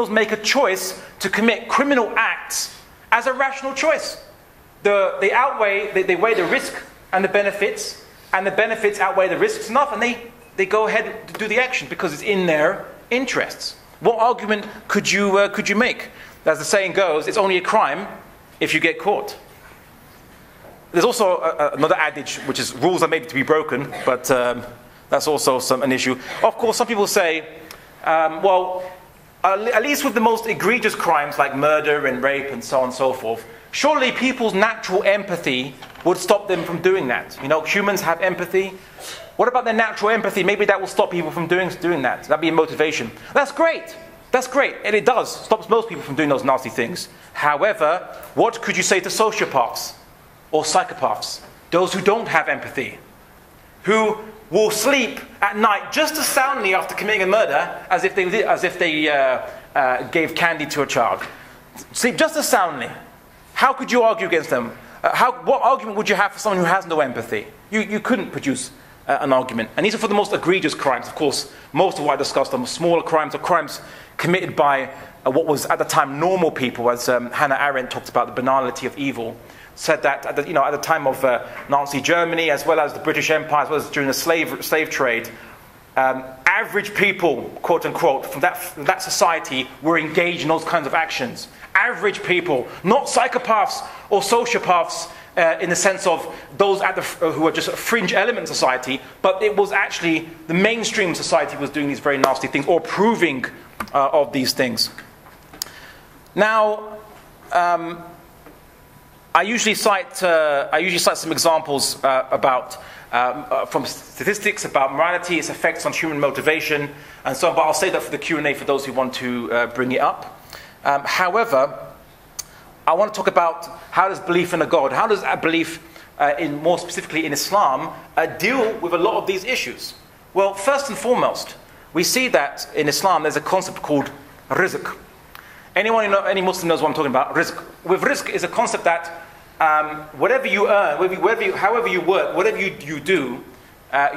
make a choice to commit criminal acts as a rational choice. They weigh the risk and the benefits outweigh the risks enough, and they go ahead to do the action because it's in their interests. What argument could you make? As the saying goes, it's only a crime if you get caught. There's also another adage, which is rules are made to be broken, but that's also an issue. Of course, some people say, at least with the most egregious crimes like murder and rape and so on and so forth, surely people's natural empathy would stop them from doing that. You know, humans have empathy. What about their natural empathy? Maybe that will stop people from doing that. That'd be a motivation. That's great. That's great. And it does. Stops most people from doing those nasty things. However, what could you say to sociopaths or psychopaths? Those who don't have empathy. Who will sleep at night just as soundly after committing a murder as if they gave candy to a child. Sleep just as soundly. How could you argue against them? What argument would you have for someone who has no empathy? You couldn't produce an argument. And these are for the most egregious crimes. Of course, most of what I discussed are smaller crimes or crimes committed by what was at the time normal people, as Hannah Arendt talked about the banality of evil. Said that at the time of Nazi Germany, as well as the British Empire, as well as during the slave trade, average people, quote unquote, from that society were engaged in those kinds of actions. Average people, not psychopaths or sociopaths in the sense of those who are just a fringe element of society, but it was actually the mainstream society was doing these very nasty things or approving of these things. Now, I usually cite some examples from statistics about morality, its effects on human motivation, and so on. But I'll say that for the Q&A for those who want to bring it up. However, I want to talk about how does belief in a God, how does that belief, more specifically in Islam, deal with a lot of these issues? Well, first and foremost, we see that in Islam there's a concept called rizq. Any Muslim knows what I'm talking about. Rizq. With rizq is a concept that whatever you earn, however you work, whatever you do,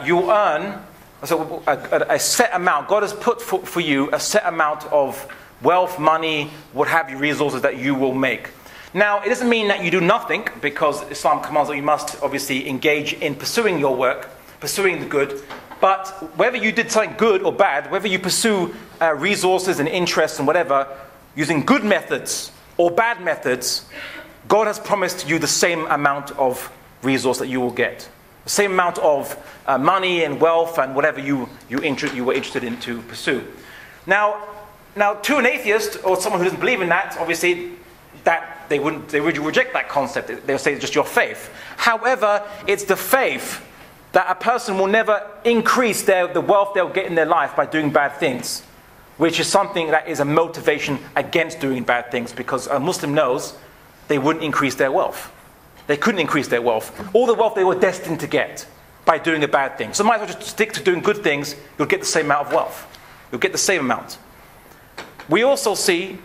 you earn a set amount. God has put for you a set amount of wealth, money, what have you, resources that you will make. Now, it doesn't mean that you do nothing, because Islam commands that you must obviously engage in pursuing your work, pursuing the good. But whether you did something good or bad, whether you pursue resources and interests and whatever, using good methods or bad methods, God has promised you the same amount of resource that you will get. The same amount of money and wealth and whatever you were interested in to pursue. Now, to an atheist or someone who doesn't believe in that, obviously, that they would reject that concept. They'll say it's just your faith. However, it's the faith that a person will never increase the wealth they'll get in their life by doing bad things, which is something that is a motivation against doing bad things, because a Muslim knows they wouldn't increase their wealth. They couldn't increase their wealth. All the wealth they were destined to get by doing a bad thing. So might as well just stick to doing good things, you'll get the same amount of wealth. You'll get the same amount. We also see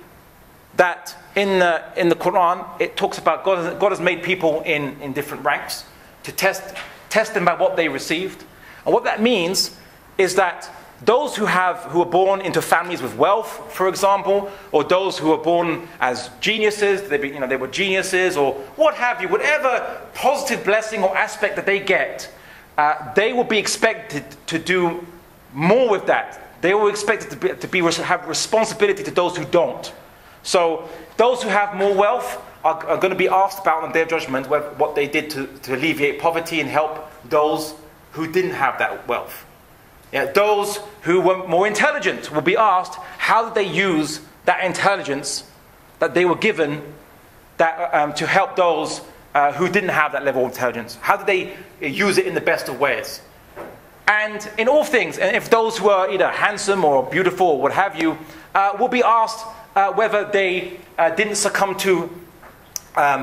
that in the Quran, it talks about God has made people in different ranks to test them by what they received. And what that means is that those who are born into families with wealth, for example, or those who are born as geniuses, they were geniuses, or what have you, whatever positive blessing or aspect that they get, they will be expected to do more with that. They will expect it to have responsibility to those who don't. So those who have more wealth are going to be asked about on their judgment what they did to alleviate poverty and help those who didn't have that wealth. Yeah, those who were more intelligent will be asked how did they use that intelligence that they were given to help those who didn't have that level of intelligence. How did they use it in the best of ways? And in all things, and if those who are either handsome or beautiful or what have you, will be asked whether they didn't succumb to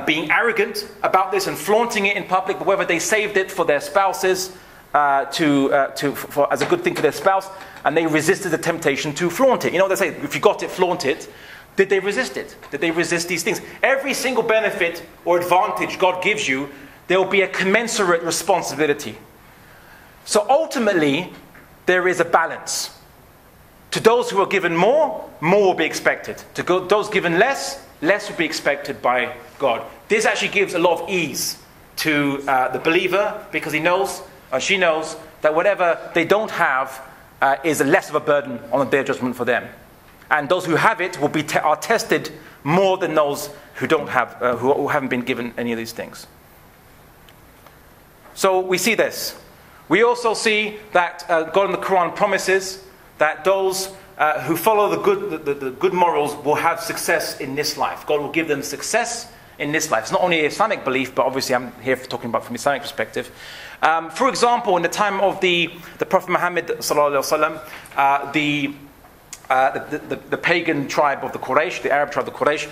being arrogant about this and flaunting it in public, but whether they saved it for their spouses, as a good thing for their spouse, and they resisted the temptation to flaunt it. You know what they say, if you got it, flaunt it. Did they resist it? Did they resist these things? Every single benefit or advantage God gives you, there will be a commensurate responsibility. So ultimately, there is a balance. To those who are given more will be expected. To those given less will be expected by God. This actually gives a lot of ease to the believer, because he knows, or she knows, that whatever they don't have is less of a burden on the day of judgment for them. And those who have it will are tested more than those who don't have, who haven't been given any of these things. So we see this. We also see that God in the Quran promises that those who follow the good morals will have success in this life. God will give them success in this life. It's not only an Islamic belief, but obviously I'm here talking about from Islamic perspective. For example, in the time of the Prophet Muhammad sallallahu alaihi wasallam, the pagan tribe of the Quraysh, the Arab tribe of the Quraysh,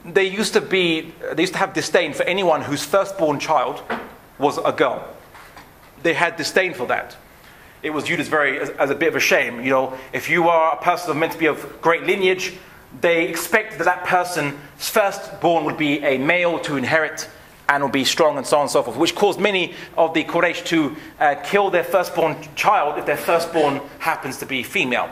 they used to have disdain for anyone whose firstborn child was a girl. They had disdain for that. It was viewed as a bit of a shame. You know, if you are a person meant to be of great lineage, they expect that that person's firstborn would be a male to inherit and will be strong and so on and so forth, which caused many of the Quraysh to kill their firstborn child if their firstborn happens to be female.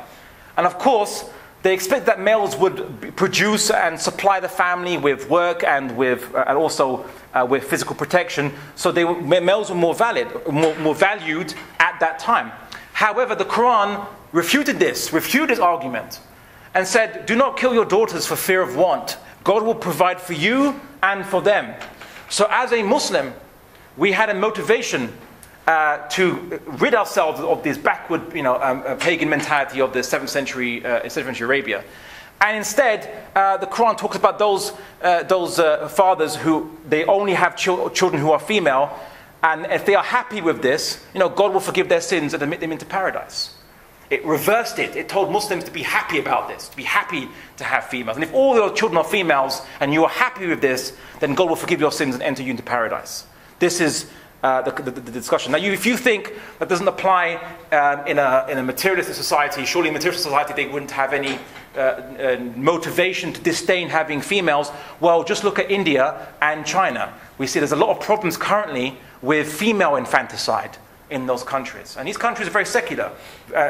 And of course, they expect that males would produce and supply the family with work and also with physical protection. So males were more valued at that time. However, the Quran refuted this argument and said, do not kill your daughters for fear of want. God will provide for you and for them. So as a Muslim, we had a motivation to rid ourselves of this backward, pagan mentality of the 7th century Arabia. And instead, the Quran talks about those fathers who they only have children who are female, and if they are happy with this, God will forgive their sins and admit them into paradise. It reversed it. It told Muslims to be happy about this, to be happy to have females. And if all your children are females and you are happy with this, then God will forgive your sins and enter you into paradise. This is the discussion. Now, if you think that doesn't apply in a materialistic society, surely in a materialistic society they wouldn't have any motivation to disdain having females. Well, just look at India and China. We see there's a lot of problems currently with female infanticide in those countries. And these countries are very secular.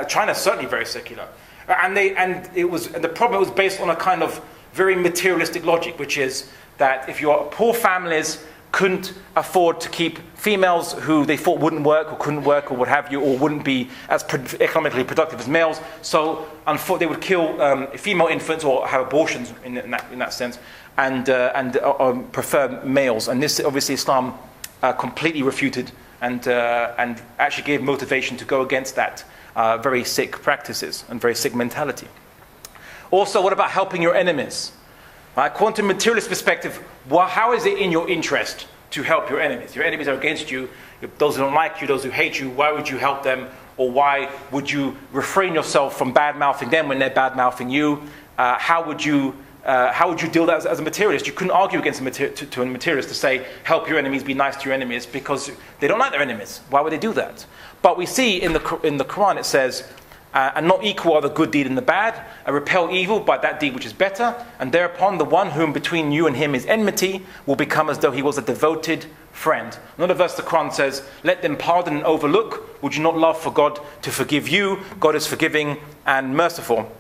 China is certainly very secular. And the problem was based on a kind of very materialistic logic, which is that if your poor families couldn't afford to keep females who they thought wouldn't work or couldn't work or what have you, or wouldn't be as economically productive as males, so they would kill female infants or have abortions in that sense, and prefer males. And this obviously Islam completely refuted and actually gave motivation to go against that very sick practices and very sick mentality. Also, what about helping your enemies? According to a materialist perspective, how is it in your interest to help your enemies? Your enemies are against you. Those who don't like you, those who hate you, why would you help them? Or why would you refrain yourself from bad-mouthing them when they're bad-mouthing you? How would you deal that as a materialist? You couldn't argue against to a materialist to say, help your enemies, be nice to your enemies, because they don't like their enemies. Why would they do that? But we see in the Quran it says, and not equal are the good deed and the bad, and repel evil by that deed which is better, and thereupon the one whom between you and him is enmity will become as though he was a devoted friend. Another verse the Quran says, let them pardon and overlook. Would you not love for God to forgive you? God is forgiving and merciful.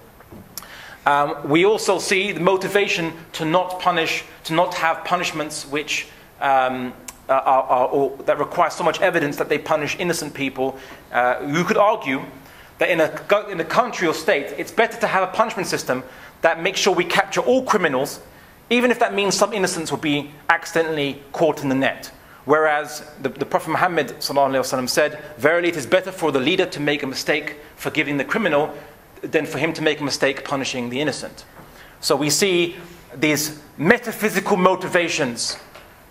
We also see the motivation to not have punishments which that require so much evidence that they punish innocent people. You could argue that in a country or state, it's better to have a punishment system that makes sure we capture all criminals, even if that means some innocents will be accidentally caught in the net. Whereas the Prophet Muhammad ﷺ said, verily it is better for the leader to make a mistake forgiving the criminal than for him to make a mistake punishing the innocent. So we see these metaphysical motivations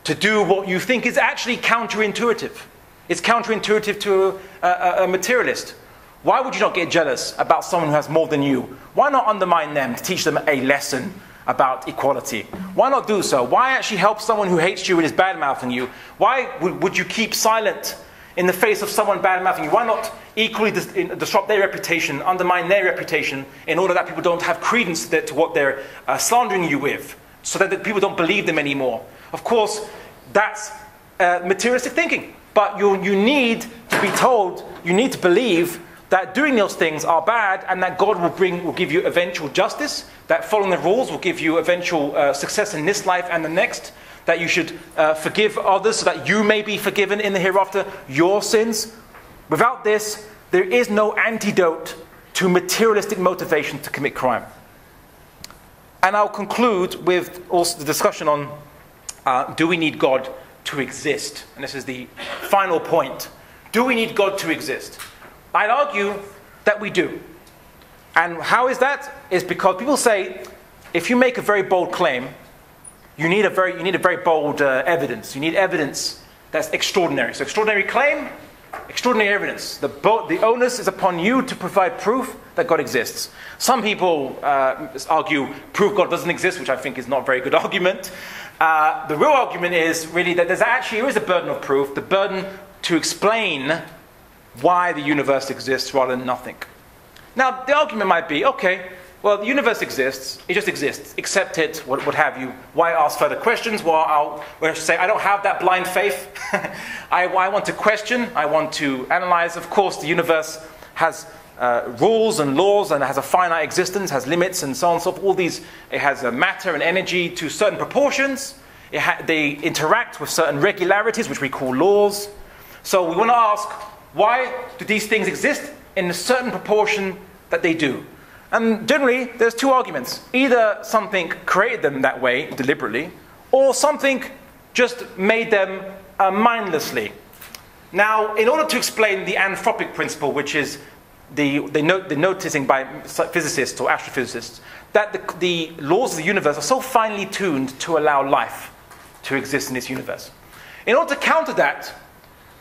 to do what you think is actually counterintuitive. It's counterintuitive to a materialist. Why would you not get jealous about someone who has more than you? Why not undermine them to teach them a lesson about equality? Why not do so? Why actually help someone who hates you and is bad-mouthing you? Why would you keep silent in the face of someone bad-mouthing you? Why not equally disrupt their reputation, undermine their reputation, in order that people don't have credence to what they're slandering you with, so that people don't believe them anymore? Of course, that's materialistic thinking. but you need to be told, you need to believe that doing those things are bad, and that God will give you eventual justice, that following the rules will give you eventual success in this life and the next, that you should forgive others so that you may be forgiven in the hereafter, your sins. Without this, there is no antidote to materialistic motivation to commit crime. And I'll conclude with also the discussion on do we need God to exist? And this is the final point. Do we need God to exist? I'd argue that we do. And how is that? It's because people say, if you make a very bold claim, you need a very bold evidence. You need evidence that's extraordinary. So extraordinary claim, extraordinary evidence. The onus is upon you to provide proof that God exists. Some people argue proof God doesn't exist, which I think is not a very good argument. The real argument is really that there is a burden of proof, the burden to explain why the universe exists rather than nothing. Now, the argument might be, okay, well, the universe exists, it just exists, accept it, what have you. Why ask further questions? Well, I should say, I don't have that blind faith. I want to question, I want to analyze. Of course, the universe has rules and laws, and it has a finite existence, has limits, and so on and so forth. All these, it has matter and energy to certain proportions. They interact with certain regularities, which we call laws. So we want to ask, why do these things exist in a certain proportion that they do? And generally, there's two arguments. Either something created them that way, deliberately, or something just made them mindlessly. Now, in order to explain the Anthropic Principle, which is the noticing by physicists or astrophysicists, that the laws of the universe are so finely tuned to allow life to exist in this universe. In order to counter that,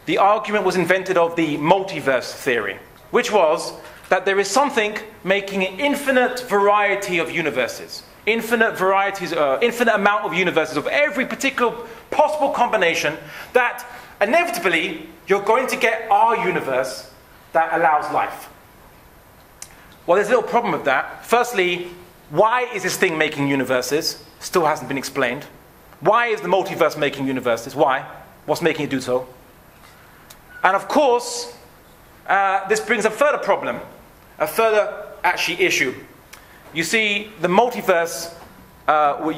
the argument was invented of the multiverse theory, which was that there is something making an infinite variety of universes, infinite amount of universes of every particular possible combination, that inevitably you're going to get our universe that allows life. Well, there's a little problem with that. Firstly, why is this thing making universes? Still hasn't been explained. Why is the multiverse making universes? Why? What's making it do so? And of course, this brings a further problem, a further actually issue. You see, the multiverse,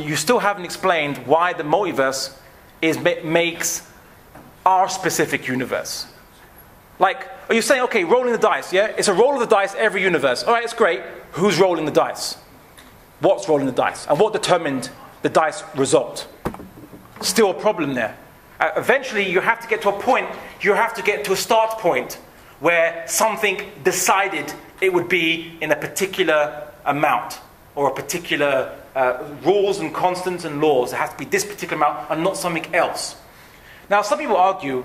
you still haven't explained why the multiverse makes our specific universe. Like, are you saying, okay, rolling the dice, yeah? It's a roll of the dice every universe. All right, it's great. Who's rolling the dice? What's rolling the dice? And what determined the dice result? Still a problem there. Eventually, you have to get to a point, you have to get to a start point where something decided it would be in a particular amount or a particular rules and constants and laws. It has to be this particular amount and not something else. Now, some people argue,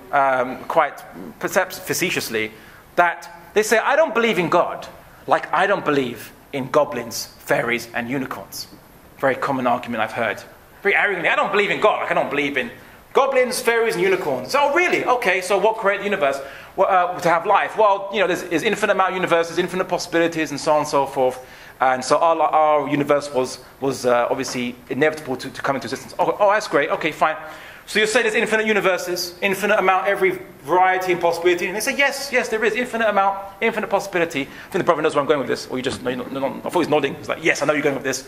quite perhaps facetiously, that they say, I don't believe in God, like I don't believe in goblins, fairies, and unicorns. Very common argument I've heard. Very arrogantly, I don't believe in God, like I don't believe in goblins, fairies, and unicorns. Oh, really? Okay, so what created the universe? Well, to have life? Well, you know, there's infinite amount of universes, infinite possibilities, and so on and so forth. And so our universe was obviously inevitable to come into existence. Oh, that's great. Okay, fine. So you say there's infinite universes, infinite amount, every variety and possibility. And they say, yes, there is infinite amount, infinite possibility. I think the brother knows where I'm going with this. Or you just, I thought he was nodding. He's like, yes, I know you're going with this.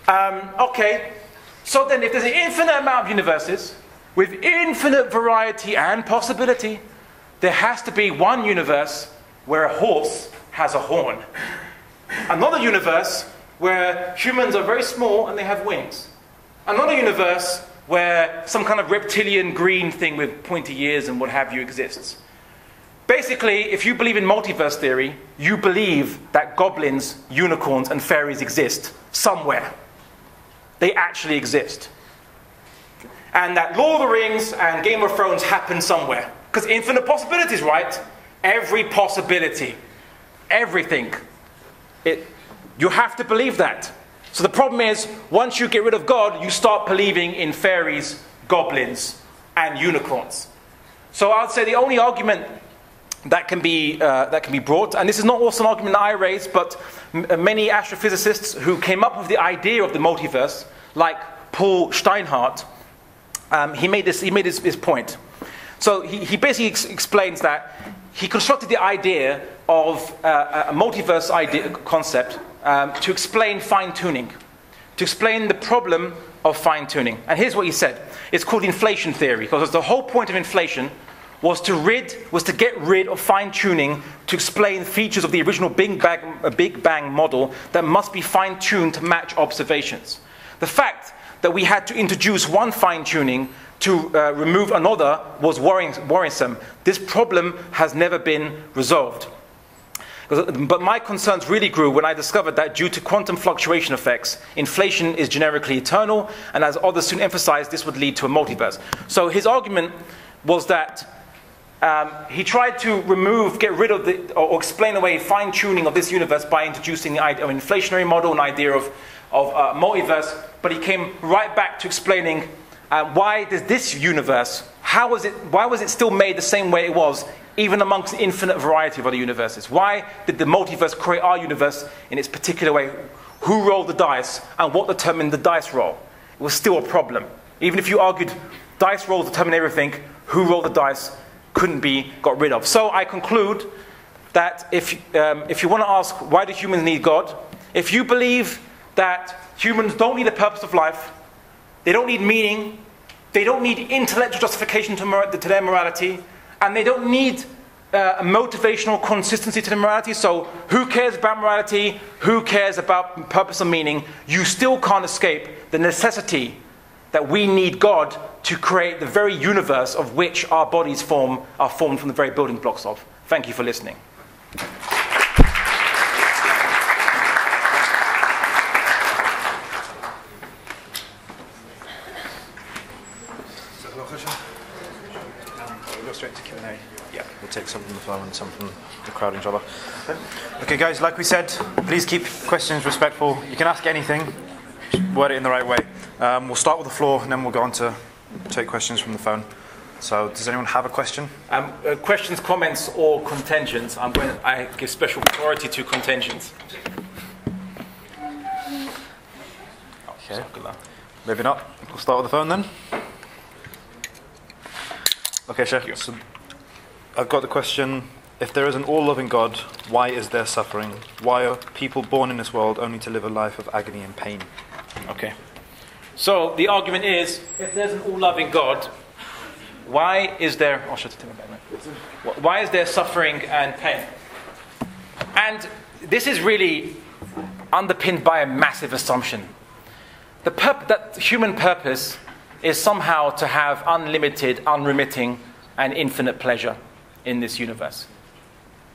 Okay. So then if there's an infinite amount of universes, with infinite variety and possibility, there has to be one universe where a horse has a horn. Another universe where humans are very small and they have wings. Another universe where some kind of reptilian green thing with pointy ears and what have you exists. Basically, if you believe in multiverse theory, you believe that goblins, unicorns, and fairies exist somewhere. They actually exist. And that Lord of the Rings and Game of Thrones happen somewhere. Because infinite possibilities, right? Every possibility. Everything. You have to believe that. So the problem is, once you get rid of God, you start believing in fairies, goblins, and unicorns. So I would say the only argument that can be brought, and this is not also an argument that I raised, but many astrophysicists who came up with the idea of the multiverse, like Paul Steinhardt, he made his point So he basically explains that he constructed the idea of a multiverse concept to explain fine-tuning, to explain the problem of fine-tuning. And here's what he said. It's called inflation theory, because the whole point of inflation was to get rid of fine-tuning to explain features of the original Big Bang model that must be fine-tuned to match observations. The fact that we had to introduce one fine-tuning to remove another was worrisome. This problem has never been resolved. But my concerns really grew when I discovered that due to quantum fluctuation effects, inflation is generically eternal, and as others soon emphasized, this would lead to a multiverse. So his argument was that he tried to get rid of or explain away fine-tuning of this universe by introducing the idea of an inflationary model, an idea of multiverse, but he came right back to explaining why does this universe, why was it still made the same way it was, even amongst the infinite variety of other universes? Why did the multiverse create our universe in its particular way? Who rolled the dice, and what determined the dice roll? It was still a problem. Even if you argued dice rolls determine everything, who rolled the dice couldn't be got rid of. So I conclude that if you want to ask why do humans need God, if you believe that humans don't need a purpose of life, they don't need meaning, they don't need intellectual justification to their morality, and they don't need a motivational consistency to their morality, so who cares about morality, who cares about purpose and meaning, you still can't escape the necessity that we need God to create the very universe of which our bodies are formed from the very building blocks of. Thank you for listening. We'll go straight to Q&A. Yeah, we'll take some from the phone and some from the crowd, inshallah. Okay, guys, like we said, please keep questions respectful. You can ask anything, just word it in the right way. We'll start with the floor, and then we'll go on to take questions from the phone. So, does anyone have a question? Questions, comments, or contentions. I give special priority to contentions. Okay. Maybe not. We'll start with the phone then. Okay, Sheikh. So, I've got the question. If there is an all-loving God, why is there suffering? Why are people born in this world only to live a life of agony and pain? Okay. So the argument is, if there's an all-loving God, why is there suffering and pain? And this is really underpinned by a massive assumption. That human purpose is somehow to have unlimited, unremitting, and infinite pleasure in this universe.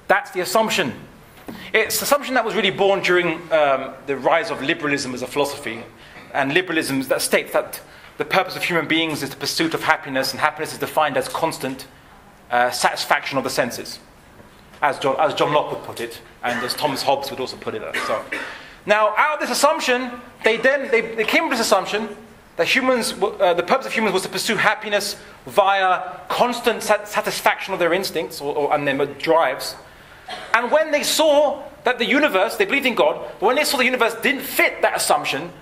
That's the assumption. It's an assumption that was really born during the rise of liberalism as a philosophy. And liberalism that states that the purpose of human beings is the pursuit of happiness, and happiness is defined as constant satisfaction of the senses, as John Locke would put it, and as Thomas Hobbes would also put it. So, now, out of this assumption, they came to this assumption that the purpose of humans was to pursue happiness via constant satisfaction of their instincts and their drives. And when they saw that the universe, they believed in God, but when they saw the universe didn't fit that assumption,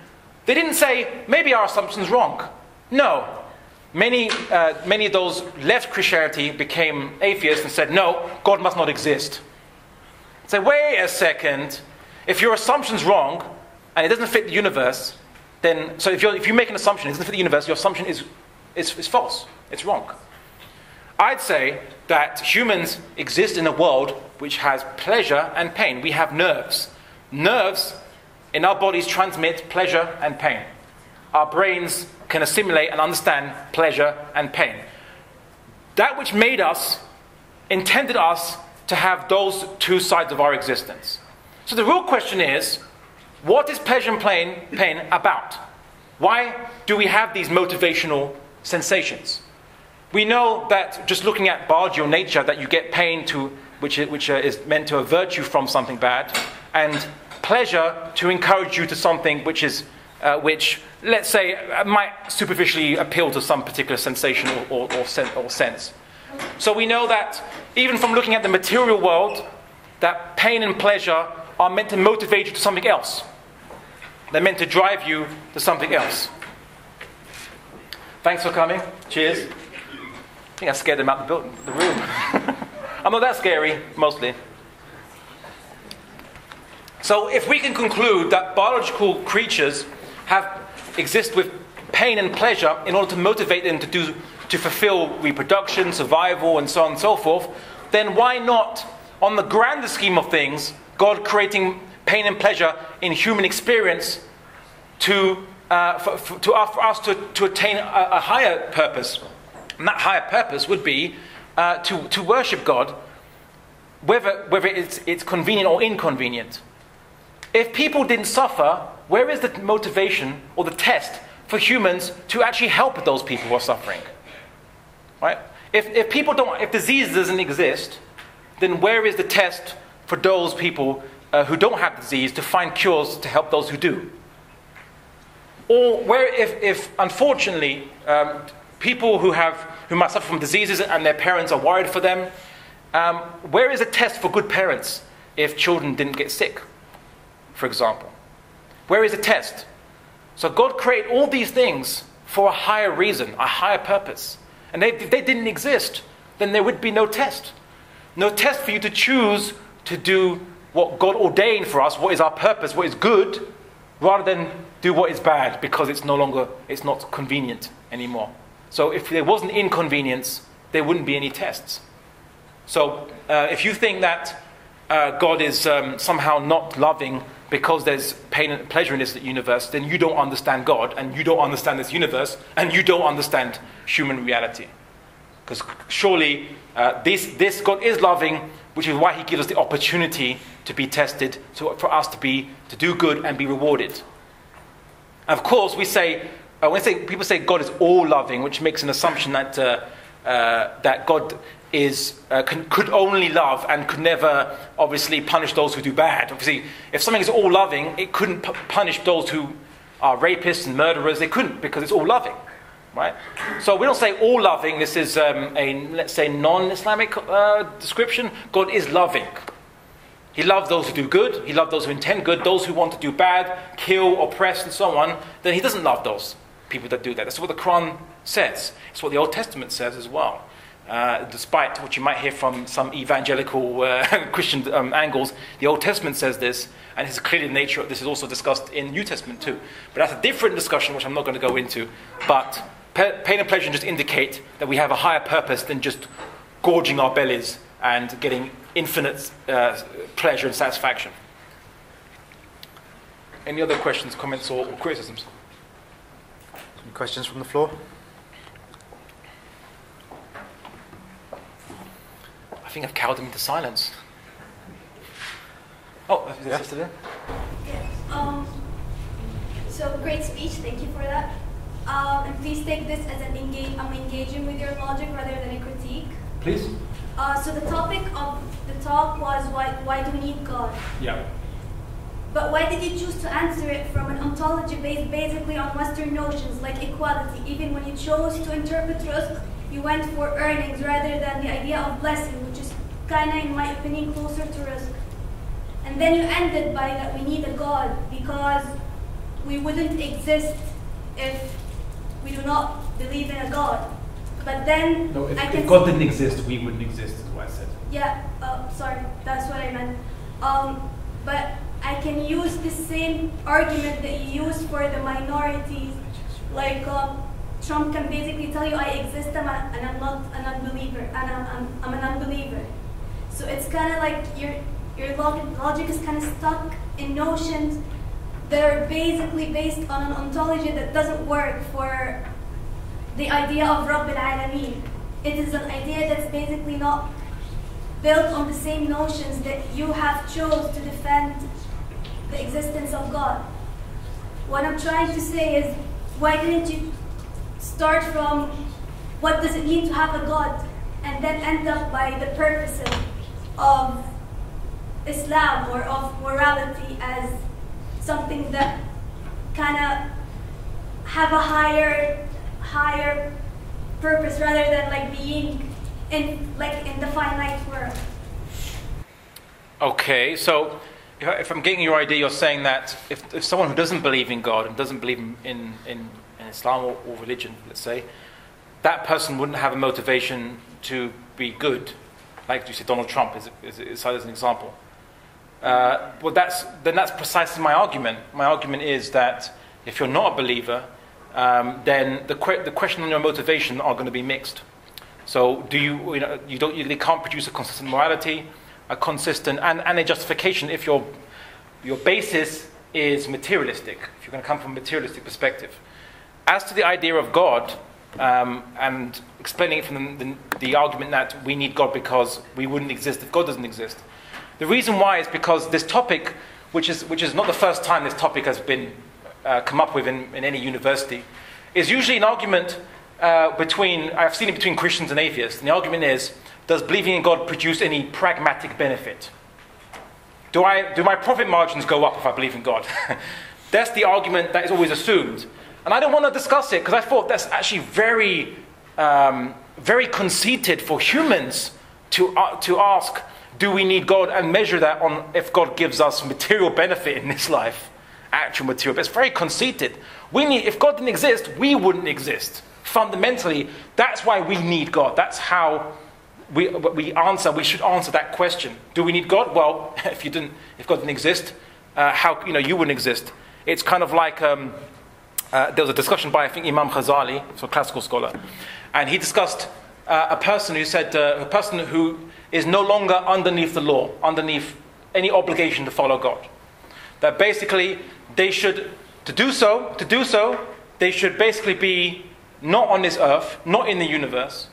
they didn't say, maybe our assumption's wrong. No. Many of those left Christianity became atheists and said, no, God must not exist. Say, wait a second. If your assumption's wrong and it doesn't fit the universe, then, so if you make an assumption, it doesn't fit the universe, your assumption is false. It's wrong. I'd say that humans exist in a world which has pleasure and pain. We have nerves. Nerves in our bodies transmit pleasure and pain. Our brains can assimilate and understand pleasure and pain. That which made us, intended us to have those two sides of our existence. So the real question is, what is pleasure and pain about? Why do we have these motivational sensations? We know that just looking at biology or nature, that you get pain which is meant to avert you from something bad, and pleasure to encourage you to something which, let's say, might superficially appeal to some particular sensation or sense. So we know that even from looking at the material world, that pain and pleasure are meant to motivate you to something else. They're meant to drive you to something else. Thanks for coming. Cheers. think I scared them out the room. I'm not that scary, mostly. So if we can conclude that biological creatures exist with pain and pleasure in order to motivate them to fulfill reproduction, survival, and so on and so forth, then why not, on the grander scheme of things, God creating pain and pleasure in human experience for us to attain a higher purpose? And that higher purpose would be to worship God, whether it's convenient or inconvenient. If people didn't suffer, where is the motivation or the test for humans to actually help those people who are suffering? Right? If disease doesn't exist, then where is the test for those people who don't have disease to find cures to help those who do? Or where, if unfortunately people who might suffer from diseases and their parents are worried for them, where is a test for good parents if children didn't get sick, for example? Where is a test? So God created all these things for a higher reason, a higher purpose. And if they didn't exist, then there would be no test. No test for you to choose to do what God ordained for us, what is our purpose, what is good, rather than do what is bad because it's not convenient anymore. So if there wasn't inconvenience, there wouldn't be any tests. So if you think that God is somehow not loving because there's pain and pleasure in this universe, then you don't understand God, and you don't understand this universe, and you don't understand human reality. Because surely this God is loving, which is why He gives us the opportunity to be tested, for us to do good and be rewarded. And of course, people say God is all loving, which makes an assumption that God could only love and could never obviously punish those who do bad. Obviously, if something is all loving, it couldn't punish those who are rapists and murderers. They couldn't, because it's all loving, right? So we don't say all loving. This is let's say non-Islamic description. God is loving. He loves those who do good. He loves those who intend good. Those who want to do bad, kill, oppress, and so on. Then He doesn't love those people that do that. That's what the Quran says. It's what the Old Testament says as well. Despite what you might hear from some evangelical Christian angles, the Old Testament says this, and it's clearly the nature of this is also discussed in the New Testament too. But that's a different discussion, which I'm not going to go into. But pain and pleasure just indicate that we have a higher purpose than just gorging our bellies and getting infinite pleasure and satisfaction. Any other questions, comments, or criticisms? Any questions from the floor? I think I've cowed them into silence. Oh, is this sister there? Yes. So great speech. Thank you for that. And please take this as I'm engaging with your logic rather than a critique. Please. So the topic of the talk was why do we need God? Yeah. But why did you choose to answer it from an ontology based basically on Western notions like equality? Even when you chose to interpret rizq, you went for earnings rather than the idea of blessing, which is kind of, in my opinion, closer to rizq. And then you ended by that we need a God because we wouldn't exist if we do not believe in a God. But then no, if God didn't exist, we wouldn't exist, is what I said. Yeah, sorry, that's what I meant. But I can use the same argument that you use for the minorities. Like Trump can basically tell you I exist and I'm not an unbeliever, and I'm an unbeliever. So it's kind of like your logic is kind of stuck in notions that are basically based on an ontology that doesn't work for the idea of Rabb al-Alameen. It is an idea that's basically not built on the same notions that you have chose to defend the existence of God. What I'm trying to say is, why didn't you start from what does it mean to have a God and then end up by the purposes of Islam or of morality as something that kind of have a higher purpose rather than like being in the finite world. Okay, so if I'm getting your idea, you're saying that if someone who doesn't believe in God and doesn't believe in Islam or religion, let's say, that person wouldn't have a motivation to be good. Like you said, Donald Trump is cited as an example. Well, that's precisely my argument. My argument is that if you're not a believer, then the question on your motivation are going to be mixed. So you can't produce a consistent morality, a consistent and a justification if your basis is materialistic. If you're going to come from a materialistic perspective. As to the idea of God, and explaining it from the argument that we need God because we wouldn't exist if God doesn't exist. The reason why is because this topic, which is not the first time this topic has been come up with in any university, is usually an argument I've seen it between Christians and atheists. And the argument is, does believing in God produce any pragmatic benefit? Do my profit margins go up if I believe in God? That's the argument that is always assumed. And I don't want to discuss it because I thought that's actually very, very conceited for humans to ask, do we need God, and measure that on if God gives us material benefit in this life, actual material. But it's very conceited. If God didn't exist, we wouldn't exist. Fundamentally, that's why we need God. That's how we should answer that question. Do we need God? Well, if God didn't exist, you wouldn't exist. It's kind of like there was a discussion by, I think, Imam Ghazali, so a classical scholar, and he discussed a person who said a person who is no longer underneath the law, underneath any obligation to follow God. That basically they should, to do so, they should basically be not on this earth, not in the universe.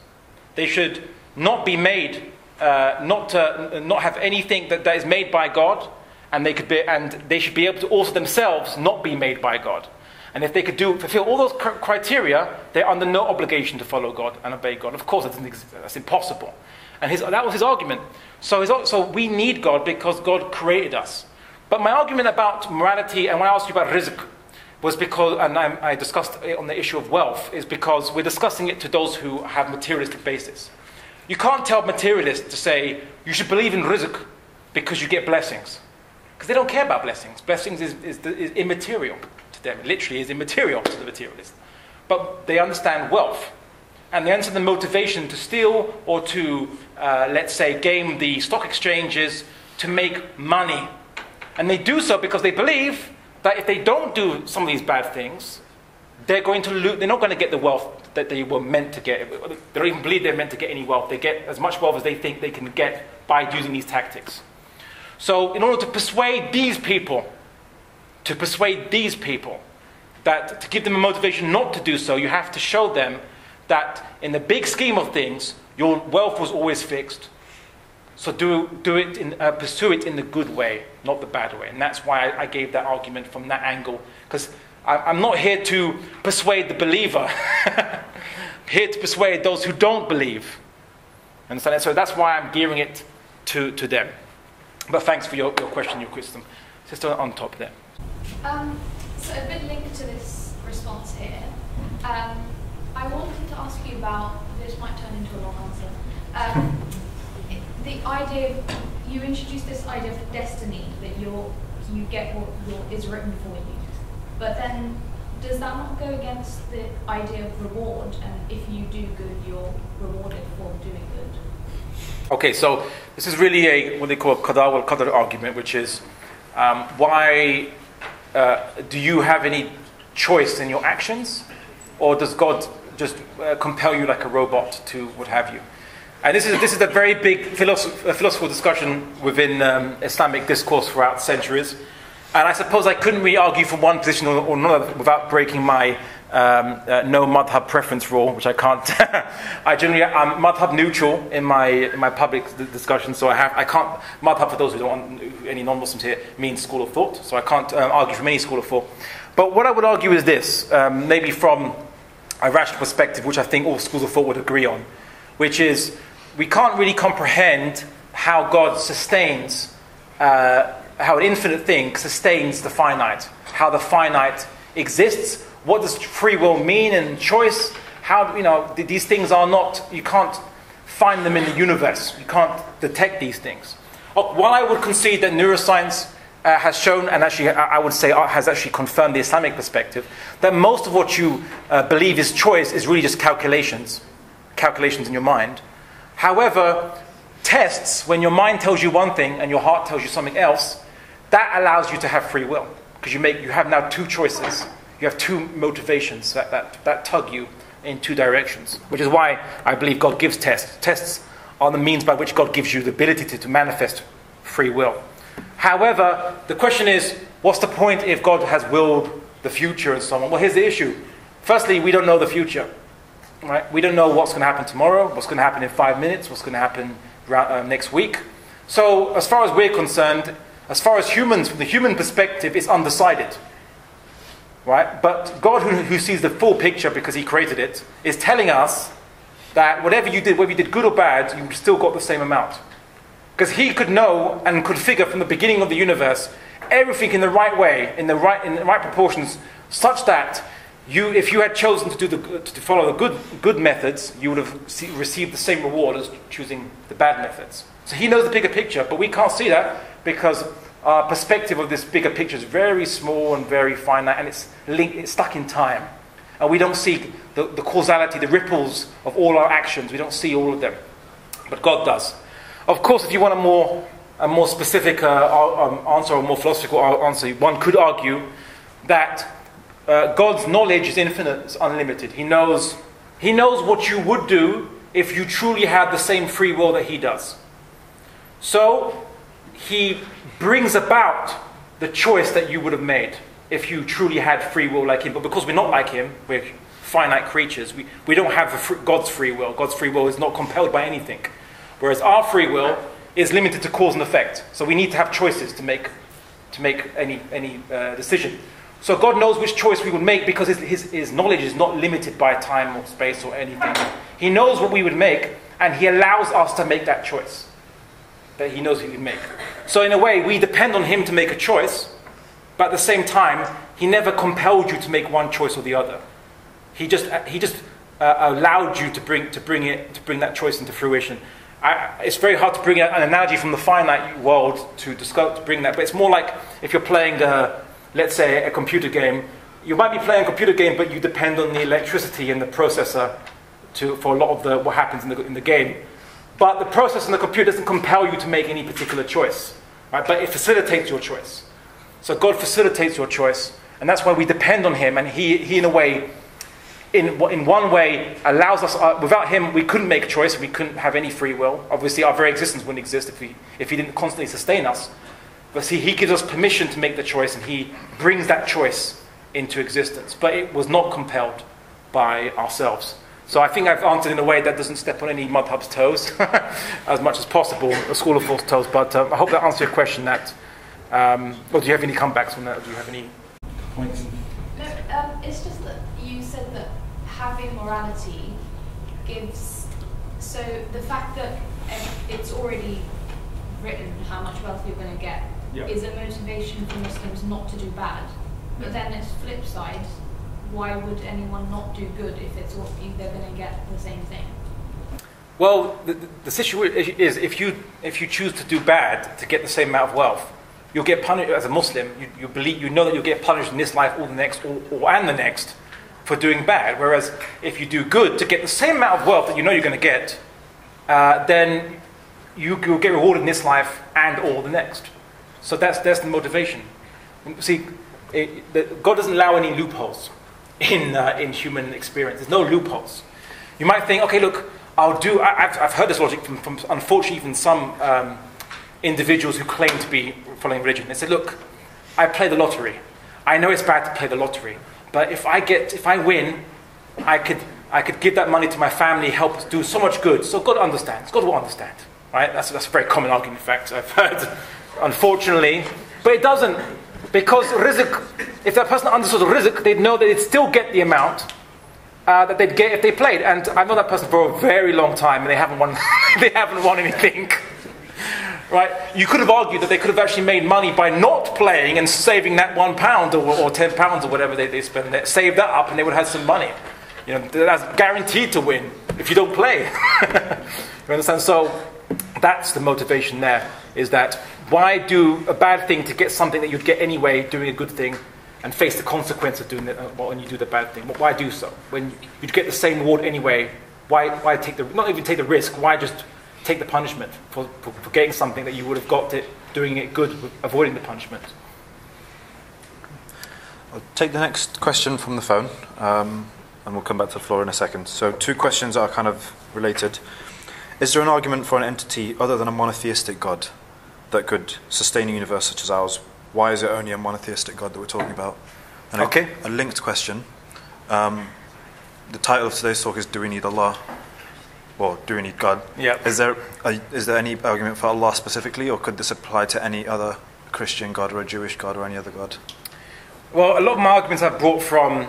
They should not be made, not have anything that is made by God, and they should be able to also themselves not be made by God. And if they could fulfill all those criteria, they're under no obligation to follow God and obey God. Of course, that's impossible. And that was his argument. So we need God because God created us. But my argument about morality, and when I asked you about rizq, was because, and I discussed it on the issue of wealth, is because we're discussing it to those who have materialistic basis. You can't tell materialists to say, you should believe in rizq because you get blessings. Because they don't care about blessings. Blessings is immaterial to them. It literally is immaterial to the materialist. But they understand wealth. And they understand the motivation to steal or to, let's say, game the stock exchanges to make money. And they do so because they believe that if they don't do some of these bad things, they're going to lose. They're not going to get the wealth that they were meant to get. They don't even believe they're meant to get any wealth. They get as much wealth as they think they can get by using these tactics. So in order to persuade these people, that to give them a motivation not to do so, you have to show them that in the big scheme of things, your wealth was always fixed. So pursue it in the good way, not the bad way. And that's why I gave that argument from that angle. Because I'm not here to persuade the believer. I'm here to persuade those who don't believe. Understand? So that's why I'm gearing it to them. But thanks for your question, your question. Sister on top there. So a bit linked to this response here. I wanted to ask you about, this might turn into a long answer, the idea of, you introduced this idea of destiny, that you get what is written for you. But then, does that not go against the idea of reward? And if you do good, you're rewarded for doing good? Okay, so this is really what they call a qada wal qadar argument, which is why do you have any choice in your actions? Or does God just compel you like a robot to what have you? And this is a very big philosophical discussion within Islamic discourse throughout centuries. And I suppose I couldn't really argue from one position or another without breaking my no madhab preference rule, which I can't. I'm madhab neutral in my public discussion, so I can't. Madhab, for those who don't want any non-Muslims here, means school of thought, so I can't argue from any school of thought. But what I would argue is this, maybe from a rational perspective, which I think all schools of thought would agree on, which is we can't really comprehend how God sustains, how an infinite thing sustains the finite, how the finite exists. What does free will mean and choice? How, these things are not, you can't find them in the universe. You can't detect these things. While I would concede that neuroscience has shown, and actually I would say has actually confirmed the Islamic perspective, that most of what you believe is choice is really just calculations in your mind. However, tests, when your mind tells you one thing and your heart tells you something else, that allows you to have free will. Because you have now two choices. You have two motivations that tug you in two directions. Which is why I believe God gives tests. Tests are the means by which God gives you the ability to manifest free will. However, the question is, what's the point if God has willed the future and so on? Well, here's the issue. Firstly, we don't know the future. Right? We don't know what's going to happen tomorrow, what's going to happen in 5 minutes, what's going to happen next week. So, as far as we're concerned, as far as humans, from the human perspective, it's undecided. Right? But God, who sees the full picture because He created it, is telling us that whatever you did, whether you did good or bad, you still got the same amount. Because He could know and could figure from the beginning of the universe everything in the right way, in the right proportions, such that if you had chosen to follow the good methods, you would have received the same reward as choosing the bad methods. So He knows the bigger picture, but we can't see that because our perspective of this bigger picture is very small and very finite, and it's stuck in time. And we don't see the causality, the ripples of all our actions. We don't see all of them, but God does. Of course, if you want a more specific answer, or a more philosophical answer, one could argue that God's knowledge is infinite, it's unlimited. He knows what you would do if you truly had the same free will that He does. So He brings about the choice that you would have made if you truly had free will like Him. But because we're not like Him, we're finite creatures, we don't have God's free will. God's free will is not compelled by anything. Whereas our free will is limited to cause and effect. So we need to have choices to make any decision. So God knows which choice we would make because His knowledge is not limited by time or space or anything. He knows what we would make, and He allows us to make that choice that He knows we would make. So in a way, we depend on Him to make a choice, but at the same time, He never compelled you to make one choice or the other. He just allowed you to bring that choice into fruition. It's very hard to bring an analogy from the finite world to bring that, but it's more like if you're playing, let's say, a computer game. You might be playing a computer game, but you depend on the electricity and the processor for a lot of what happens in the game. But the processor in the computer doesn't compel you to make any particular choice, right? But it facilitates your choice. So God facilitates your choice, and that's why we depend on Him. And He in a way, in one way, allows us. Without Him, we couldn't make a choice. We couldn't have any free will. Obviously, our very existence wouldn't exist if He didn't constantly sustain us. But see, He gives us permission to make the choice, and He brings that choice into existence. But it was not compelled by ourselves. So I think I've answered in a way that doesn't step on any madhab's toes, as much as possible, a school of thought's toes. But I hope that answers your question. Or do you have any comebacks on that? Or do you have any points? No, it's just that you said that having morality gives. So the fact that it's already written how much wealth you're going to get is a motivation for Muslims not to do bad. But then it's flip side. Why would anyone not do good if they're going to get the same thing? Well, the situation is if you choose to do bad to get the same amount of wealth, you'll get punished as a Muslim. You know that you'll get punished in this life or the next, and the next, for doing bad. Whereas if you do good to get the same amount of wealth that you know you're going to get, then you'll get rewarded in this life and or the next. So that's the motivation. See, God doesn't allow any loopholes in human experience. There's no loopholes. You might think, okay, look, I've heard this logic from unfortunately even some individuals who claim to be following religion. They say, look, I play the lottery. I know it's bad to play the lottery, but if I win, I could give that money to my family, help do so much good. So God understands. God will understand. Right? That's a very common argument, in fact, I've heard, unfortunately. But it doesn't. Because rizq, if that person understood the rizq, they'd know that they'd still get the amount that they'd get if they played. And I've known that person for a very long time, and they haven't won. They haven't won anything. Right? You could have argued that they could have actually made money by not playing and saving that £1 or £10 or whatever they spend. They save that up, and they would have had some money. You know, that's guaranteed to win if you don't play. You understand? So that's the motivation there. is that why do a bad thing to get something that you'd get anyway, doing a good thing, and face the consequence of doing it when you do the bad thing? Why do so? When you'd get the same reward anyway, why take the, not even take the risk, why just take the punishment for getting something that you would have got it, doing it good, avoiding the punishment? I'll take the next question from the phone, and we'll come back to the floor in a second. So 2 questions are kind of related. Is there an argument for an entity other than a monotheistic God that could sustain a universe such as ours? Why is it only a monotheistic God that we're talking about? And a linked question. The title of today's talk is Do We Need Allah? Or do we need God? Yeah. Is there any argument for Allah specifically, or could this apply to any other Christian God or a Jewish God or any other God? Well, a lot of my arguments I've brought from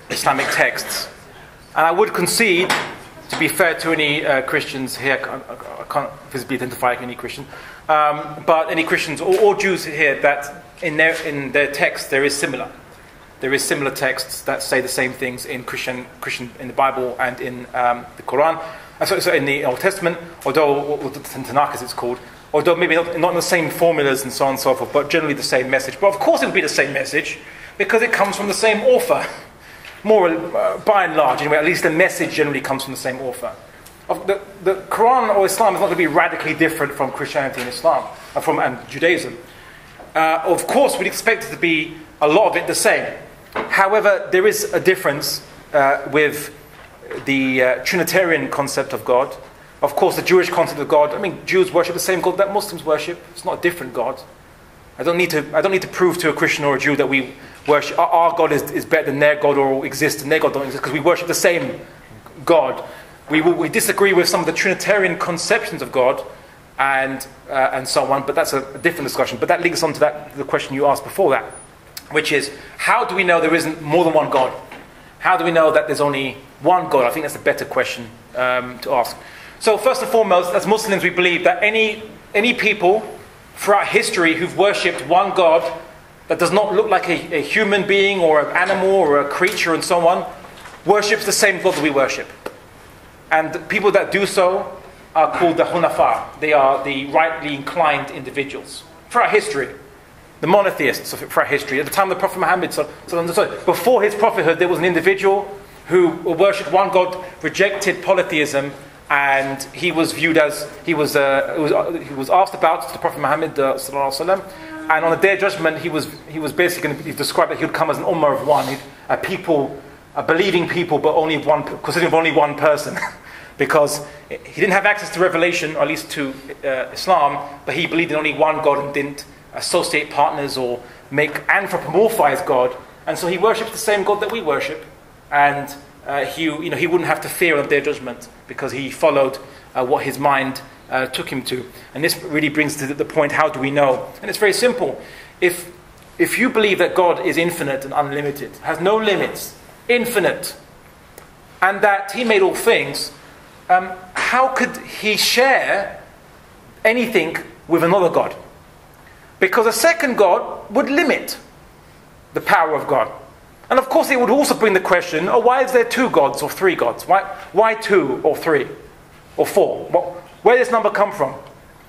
Islamic texts. And I would concede, to be fair to any Christians here, I can't visibly identify any Christian, but any Christians or Jews here, that in their text there is similar. There is similar texts that say the same things in Christian in the Bible and in the Quran, so in the Old Testament, although the Tanakh as it's called, although maybe not in the same formulas and so on and so forth, but generally the same message. But of course it would be the same message because it comes from the same author. More by and large, anyway, at least the message generally comes from the same author. The Quran or Islam is not going to be radically different from Christianity and Islam, and Judaism. Of course, we'd expect it to be a lot of it the same. However, there is a difference with the Trinitarian concept of God. Of course, the Jewish concept of God. I mean, Jews worship the same God that Muslims worship. It's not a different God. I don't need to prove to a Christian or a Jew that we worship our God is better than their God or exists and their God don't exist, because we worship the same God. We disagree with some of the Trinitarian conceptions of God and so on, but that's a different discussion. But that links on to the question you asked before that, which is, how do we know there isn't more than one God? How do we know that there's only one God? I think that's a better question to ask. So first and foremost, as Muslims, we believe that any people throughout history who've worshipped one God that does not look like a human being or an animal or a creature and so on, worships the same God that we worship. And the people that do so are called the Hunafa. They are the rightly inclined individuals. Throughout history, the monotheists throughout history. At the time of the Prophet Muhammad, before his prophethood, there was an individual who worshipped one God, rejected polytheism, and he was viewed as he was asked about to the Prophet Muhammad sallallahu alaihi wasallam, and on the Day of Judgment he was basically going to be described that he would come as an ummah of one, a believing people, but only one, consisting of only one person, because he didn't have access to revelation, or at least to Islam, but he believed in only one God and didn't associate partners or anthropomorphize God, and so he worshipped the same God that we worship, and he wouldn't have to fear on the Day of Judgment because he followed what his mind took him to. And this really brings to the point, how do we know? And it's very simple. If you believe that God is infinite and unlimited, has no limits, infinite, and that he made all things, how could he share anything with another God? Because a second God would limit the power of God. And of course it would also bring the question, why is there 2 gods or 3 gods? Why 2 or 3 or 4? Where does this number come from?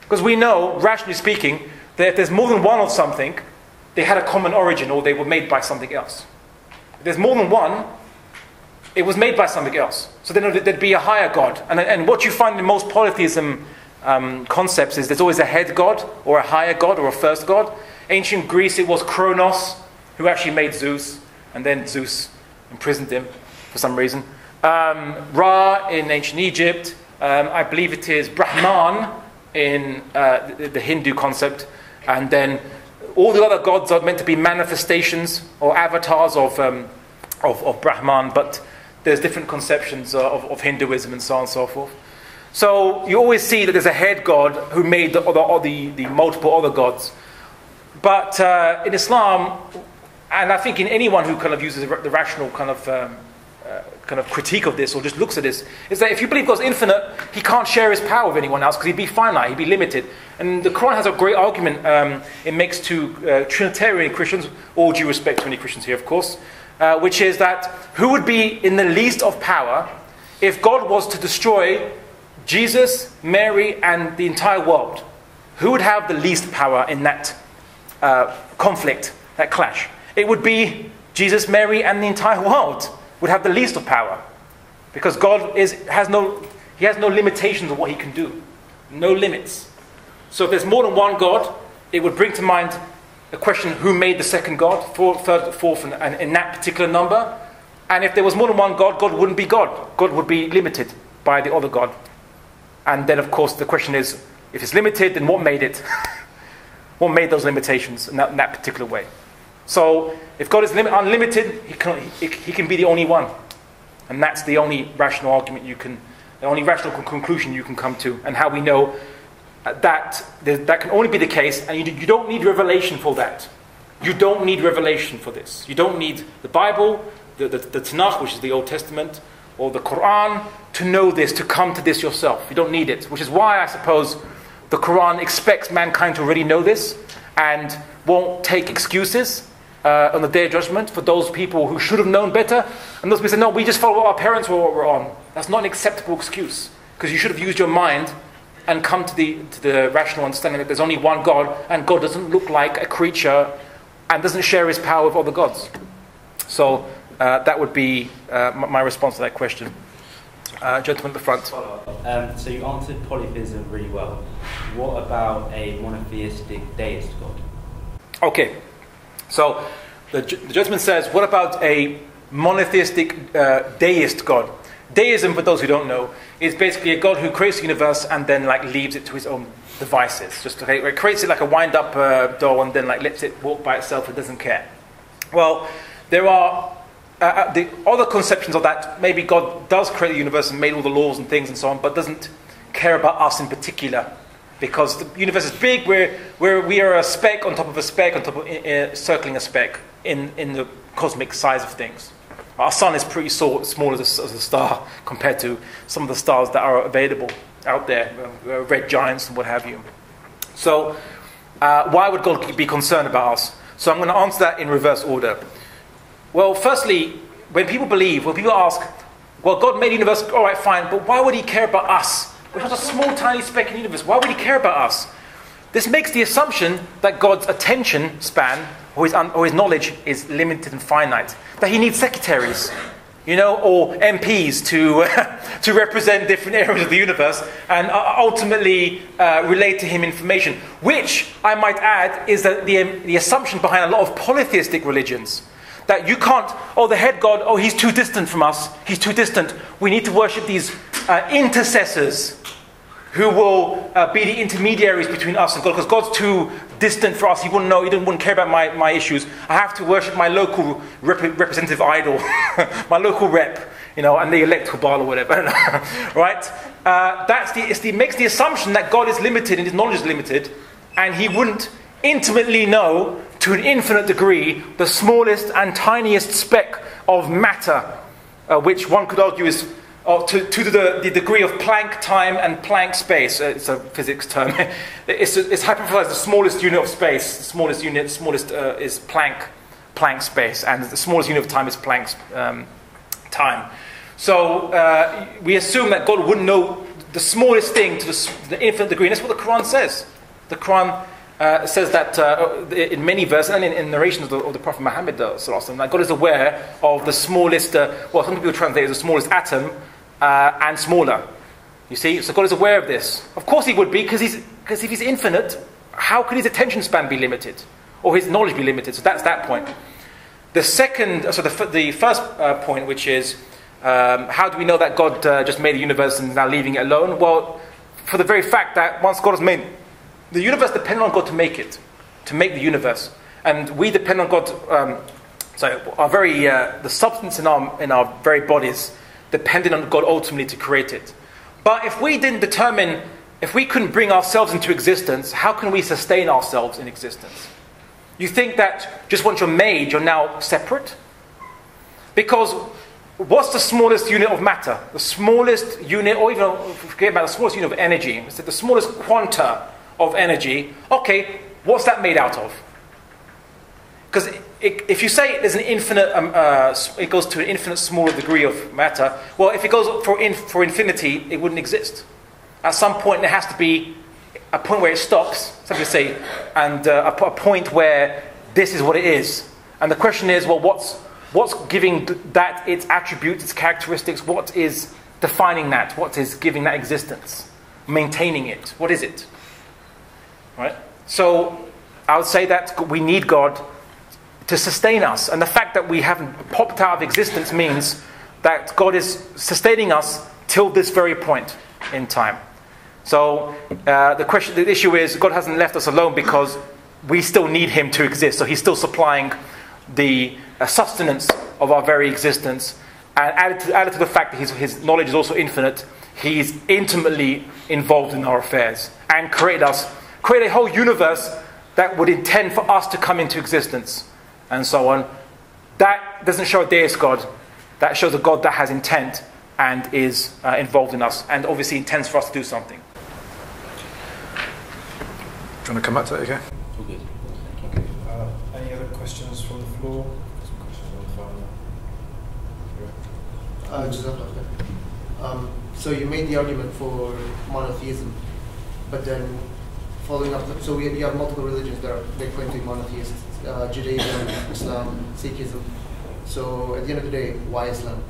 Because we know, rationally speaking, that if there's more than one of something, they had a common origin, or they were made by something else. If there's more than one, it was made by something else. So then there'd be a higher God. And what you find in most polytheism concepts is there's always a head God, or a higher God, or a first God. Ancient Greece, it was Kronos, who actually made Zeus, and then Zeus imprisoned him for some reason. Ra in ancient Egypt, I believe it is Brahman in the Hindu concept, and then all the other gods are meant to be manifestations or avatars of Brahman, but there's different conceptions of Hinduism and so on and so forth. So you always see that there's a head God who made the multiple other gods. But in Islam, and I think in anyone who kind of uses the rational kind of critique of this, or just looks at this, is that if you believe God's infinite, he can't share his power with anyone else because he'd be finite, he'd be limited. And the Quran has a great argument it makes to Trinitarian Christians, all due respect to any Christians here, of course, which is that who would be in the least of power if God was to destroy Jesus, Mary, and the entire world? who would have the least power in that conflict, that clash? It would be Jesus, Mary, and the entire world would have the least of power. Because God has no limitations of what he can do. No limits. So if there's more than one God, it would bring to mind the question, who made the second God, third, fourth, and in that particular number? And if there was more than one God, God wouldn't be God. God would be limited by the other God. And then, of course, the question is, if it's limited, then what made it? What made those limitations in that particular way? So, if God is unlimited, he can be the only one. And that's the only rational argument the only rational conclusion you can come to. And how we know that can only be the case, and you don't need revelation for that. You don't need revelation for this. You don't need the Bible, the Tanakh, which is the Old Testament, or the Quran, to know this, to come to this yourself. You don't need it. Which is why, I suppose, the Quran expects mankind to already know this, and won't take excuses on the Day of Judgment for those people who should have known better. And those people say, no, we just follow what our parents were on. That's not an acceptable excuse. Because you should have used your mind and come to the rational understanding that there's only one God, and God doesn't look like a creature and doesn't share his power with other gods. So that would be my response to that question. Gentleman at the front. So you answered polytheism really well. What about a monotheistic deist God? Okay, so the judgment says, what about a monotheistic deist God? Deism, for those who don't know, is basically a God who creates the universe and then leaves it to his own devices. It creates it like a wind-up doll and then lets it walk by itself and doesn't care. Well, there are the other conceptions of that. Maybe God does create the universe and made all the laws and things and so on, but doesn't care about us in particular. Because the universe is big, we are a speck on top of a speck on top of circling a speck in the cosmic size of things. Our sun is pretty small as a star compared to some of the stars that are available out there, red giants and what have you. So, why would God be concerned about us? So I'm going to answer that in reverse order. Well, firstly, when people ask, well, God made the universe, all right, fine, but why would he care about us? We're just a small, tiny speck in the universe. Why would he care about us? This makes the assumption that God's attention span or his knowledge is limited and finite. That he needs secretaries, or MPs to represent different areas of the universe and ultimately relate to him information. Which, I might add, is that the assumption behind a lot of polytheistic religions. That you can't, the head God, he's too distant from us. He's too distant. We need to worship these intercessors who will be the intermediaries between us and God, because God's too distant for us. He wouldn't know, he wouldn't care about my issues. I have to worship my local representative idol, my local rep, and the electoral bar or whatever, right? It makes the assumption that God is limited and his knowledge is limited, and he wouldn't intimately know, to an infinite degree, the smallest and tiniest speck of matter, which one could argue is to the degree of Planck time and Planck space. It's a physics term. It's hypothesized the smallest unit of space. The smallest is Planck space, and the smallest unit of time is Planck's time. So we assume that God wouldn't know the smallest thing to the infinite degree, and that's what the Quran says. The Quran says that in many verses and in narrations of the Prophet Muhammad, that God is aware of the smallest, some people translate it as the smallest atom and smaller. You see, so God is aware of this. Of course he would be, because if he's infinite, how could his attention span be limited? Or his knowledge be limited? So that's that point. The first point, which is, how do we know that God just made the universe and is now leaving it alone? Well, for the very fact that once God has made the universe, depended on God to make it, to make the universe, and we depend on God. The substance in our very bodies depended on God ultimately to create it. But if we couldn't bring ourselves into existence, how can we sustain ourselves in existence? You think that just once you're made, you're now separate? Because what's the smallest unit of matter? The smallest unit, or even forget about the smallest unit of energy. The smallest quanta of energy. Okay, what's that made out of? Because if you say there's an infinite, it goes to an infinite smaller degree of matter. Well, if it goes for infinity, it wouldn't exist. At some point, there has to be a point where it stops, some people say, and a point where this is what it is. And the question is, well, what's giving that its attributes, its characteristics? What is defining that? What is giving that existence? Maintaining it? What is it? Right? So I would say that we need God to sustain us. And the fact that we haven't popped out of existence means that God is sustaining us till this very point in time. So the issue is God hasn't left us alone because we still need Him to exist. So He's still supplying the sustenance of our very existence. And added to the fact that His knowledge is also infinite, He's intimately involved in our affairs and created a whole universe that would intend for us to come into existence and so on. That doesn't show a deist God. That shows a God that has intent and is involved in us and obviously intends for us to do something. Do you want to come back to that again? All good. Okay. Any other questions from the floor? Some questions on the phone. So you made the argument for monotheism, but then following up, so we have multiple religions that are they claim to be monotheist: Judaism, Islam, Sikhism. So at the end of the day, why Islam?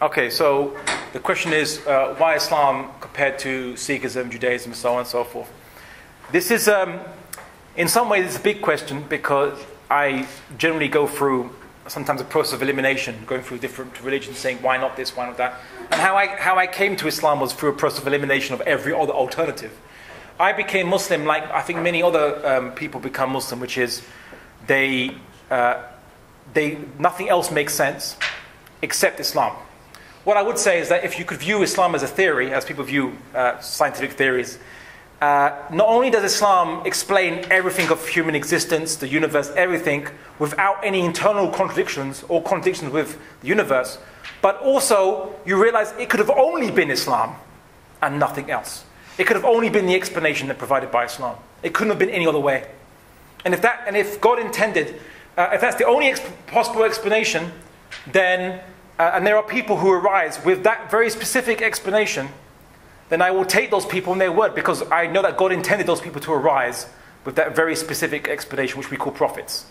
Okay, so the question is why Islam compared to Sikhism, Judaism, so on and so forth. This is, in some ways, it's a big question because I generally go through sometimes a process of elimination, going through different religions, saying why not this, why not that. And how I came to Islam was through a process of elimination of every other alternative. I became Muslim like I think many other people become Muslim, which is nothing else makes sense except Islam. What I would say is that if you could view Islam as a theory, as people view scientific theories, not only does Islam explain everything of human existence, the universe, everything, without any internal contradictions or contradictions with the universe, but also you realize it could have only been Islam and nothing else. It could have only been the explanation that provided by Islam. It couldn't have been any other way. And if God intended, if that's the only possible explanation, then and there are people who arise with that very specific explanation, then I will take those people on their word because I know that God intended those people to arise with that very specific explanation, which we call prophets.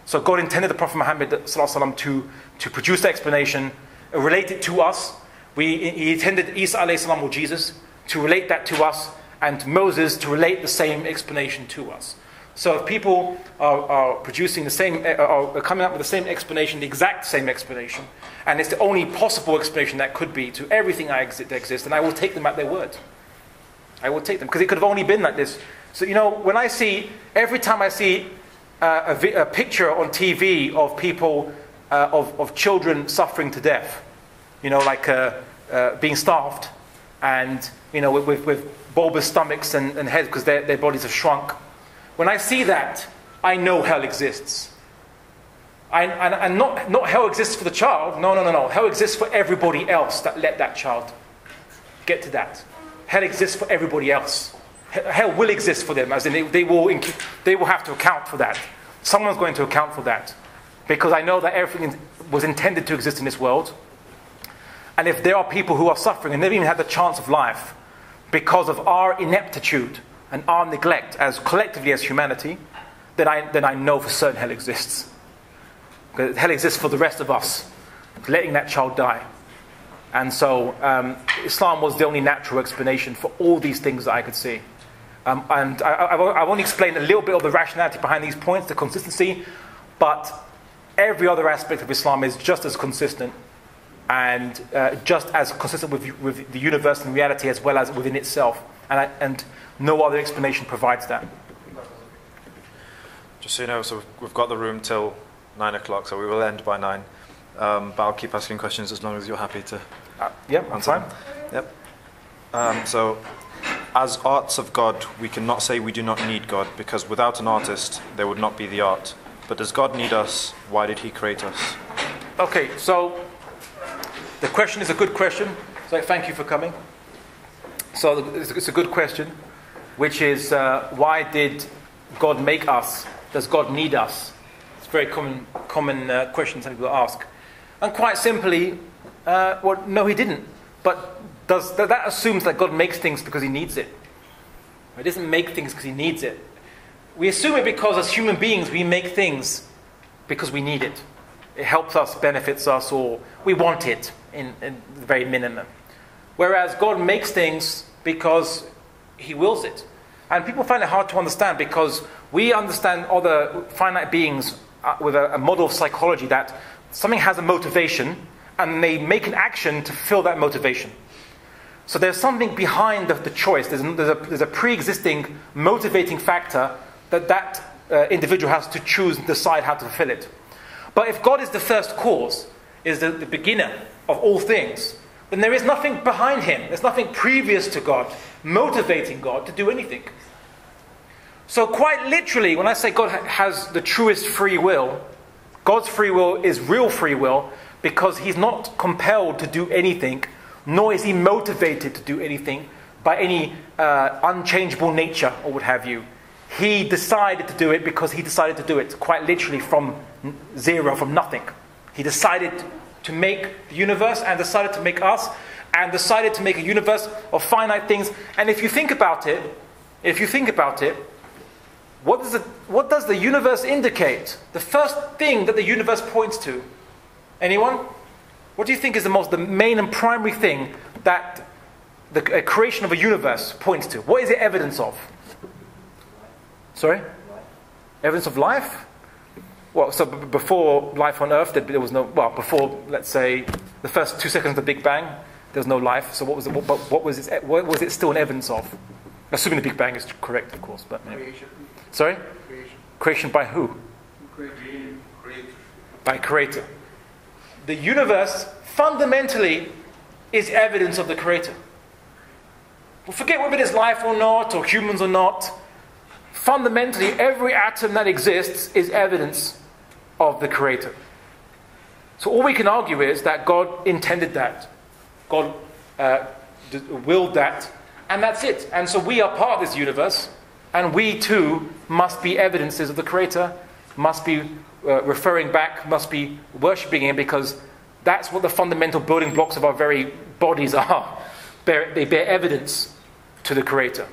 So God intended the Prophet Muhammad ﷺ to produce the explanation, relate it to us. He intended Isa alayhi or Jesus to relate that to us, and Moses to relate the same explanation to us. So if people are producing the same, are coming up with the same explanation, the exact same explanation, and it's the only possible explanation that could be to everything that exists, then I will take them at their word. I will take them, because it could have only been like this. So, when every time I see a picture on TV of people, of children suffering to death, being starved, and, with bulbous stomachs and heads because their bodies have shrunk. When I see that, I know hell exists. And not hell exists for the child. No. Hell exists for everybody else that let that child get to that. Hell exists for everybody else. Hell will exist for them, as in they will have to account for that. Someone's going to account for that. Because I know that everything was intended to exist in this world. And if there are people who are suffering and they've even had the chance of life because of our ineptitude and our neglect as collectively as humanity, then I know for certain hell exists. Because hell exists for the rest of us, letting that child die. And so Islam was the only natural explanation for all these things that I could see. And I've only explained a little bit of the rationality behind these points, the consistency, but every other aspect of Islam is just as consistent and just as consistent with the universe and reality as well as within itself. And no other explanation provides that. Just so you know, so we've got the room till 9 o'clock, so we will end by 9. But I'll keep asking questions as long as you're happy to I'm fine. Yep. So, as arts of God, we cannot say we do not need God, because without an artist, there would not be the art. But does God need us? Why did He create us? Okay, so the question is a good question. So thank you for coming. So it's a good question, which is why did God make us? Does God need us? It's a very common question some people ask. And quite simply, no, He didn't. But that assumes that God makes things because He needs it. He doesn't make things because he needs it. We assume it because as human beings we make things because we need it. It helps us, benefits us, or we want it in the very minimum. Whereas God makes things because he wills it. And people find it hard to understand because we understand other finite beings with a model of psychology that something has a motivation and they make an action to fulfill that motivation. So there's something behind the choice. There's a pre-existing motivating factor that individual has to choose and decide how to fulfill it. But if God is the first cause, is the beginner of all things, then there is nothing behind him. There's nothing previous to God motivating God to do anything. So quite literally, when I say God has the truest free will, God's free will is real free will because he's not compelled to do anything, nor is he motivated to do anything by any unchangeable nature or what have you. He decided to do it because he decided to do it, quite literally from zero, from nothing. He decided to make the universe and decided to make us and decided to make a universe of finite things. And if you think about it, what does the universe indicate? The first thing that the universe points to. Anyone? What do you think is the main and primary thing that the creation of a universe points to? What is it evidence of? Sorry? Evidence of life? Well, so before life on Earth, there was no. Well, before, let's say, the first 2 seconds of the Big Bang, there was no life. So what was it still an evidence of? Assuming the Big Bang is correct, of course. But Creation. Sorry? Creation. Creation by who? Creator. By Creator. The universe fundamentally is evidence of the Creator. Well, forget whether it is life or not, or humans or not. Fundamentally, every atom that exists is evidence of the Creator. So all we can argue is that God intended that. God willed that. And that's it. And so we are part of this universe. And we too must be evidences of the Creator. Must be referring back. Must be worshipping Him. Because that's what the fundamental building blocks of our very bodies are. They bear evidence to the Creator.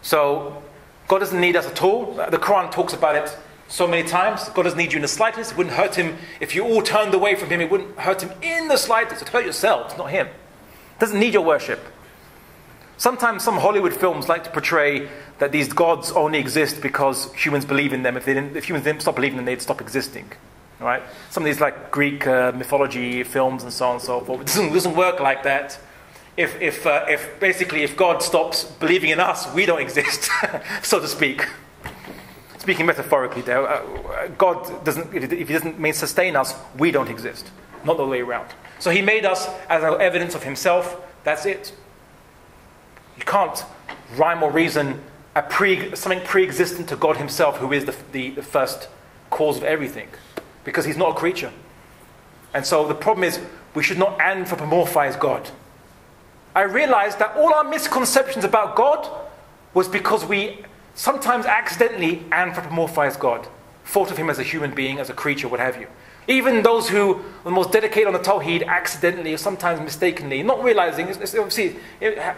So God doesn't need us at all. The Quran talks about it so many times. God doesn't need you in the slightest. It wouldn't hurt Him if you all turned away from Him. It wouldn't hurt Him in the slightest. It would hurt yourselves, not Him. It doesn't need your worship. Sometimes some Hollywood films like to portray that these gods only exist because humans believe in them. If humans didn't stop believing in them, they'd stop existing. Right? Some of these like Greek mythology films and so on and so forth. It doesn't work like that. If God stops believing in us, we don't exist, so to speak. Speaking metaphorically there, God doesn't, if He doesn't sustain us, we don't exist. Not the other way around. So He made us as evidence of Himself, that's it. You can't rhyme or reason something pre-existent to God Himself, who is the first cause of everything, because He's not a creature. And so the problem is, we should not anthropomorphize God. I realized that all our misconceptions about God was because we sometimes accidentally anthropomorphize God, thought of Him as a human being, as a creature, what have you. Even those who are the most dedicated on the Tawheed accidentally or sometimes mistakenly, not realizing, obviously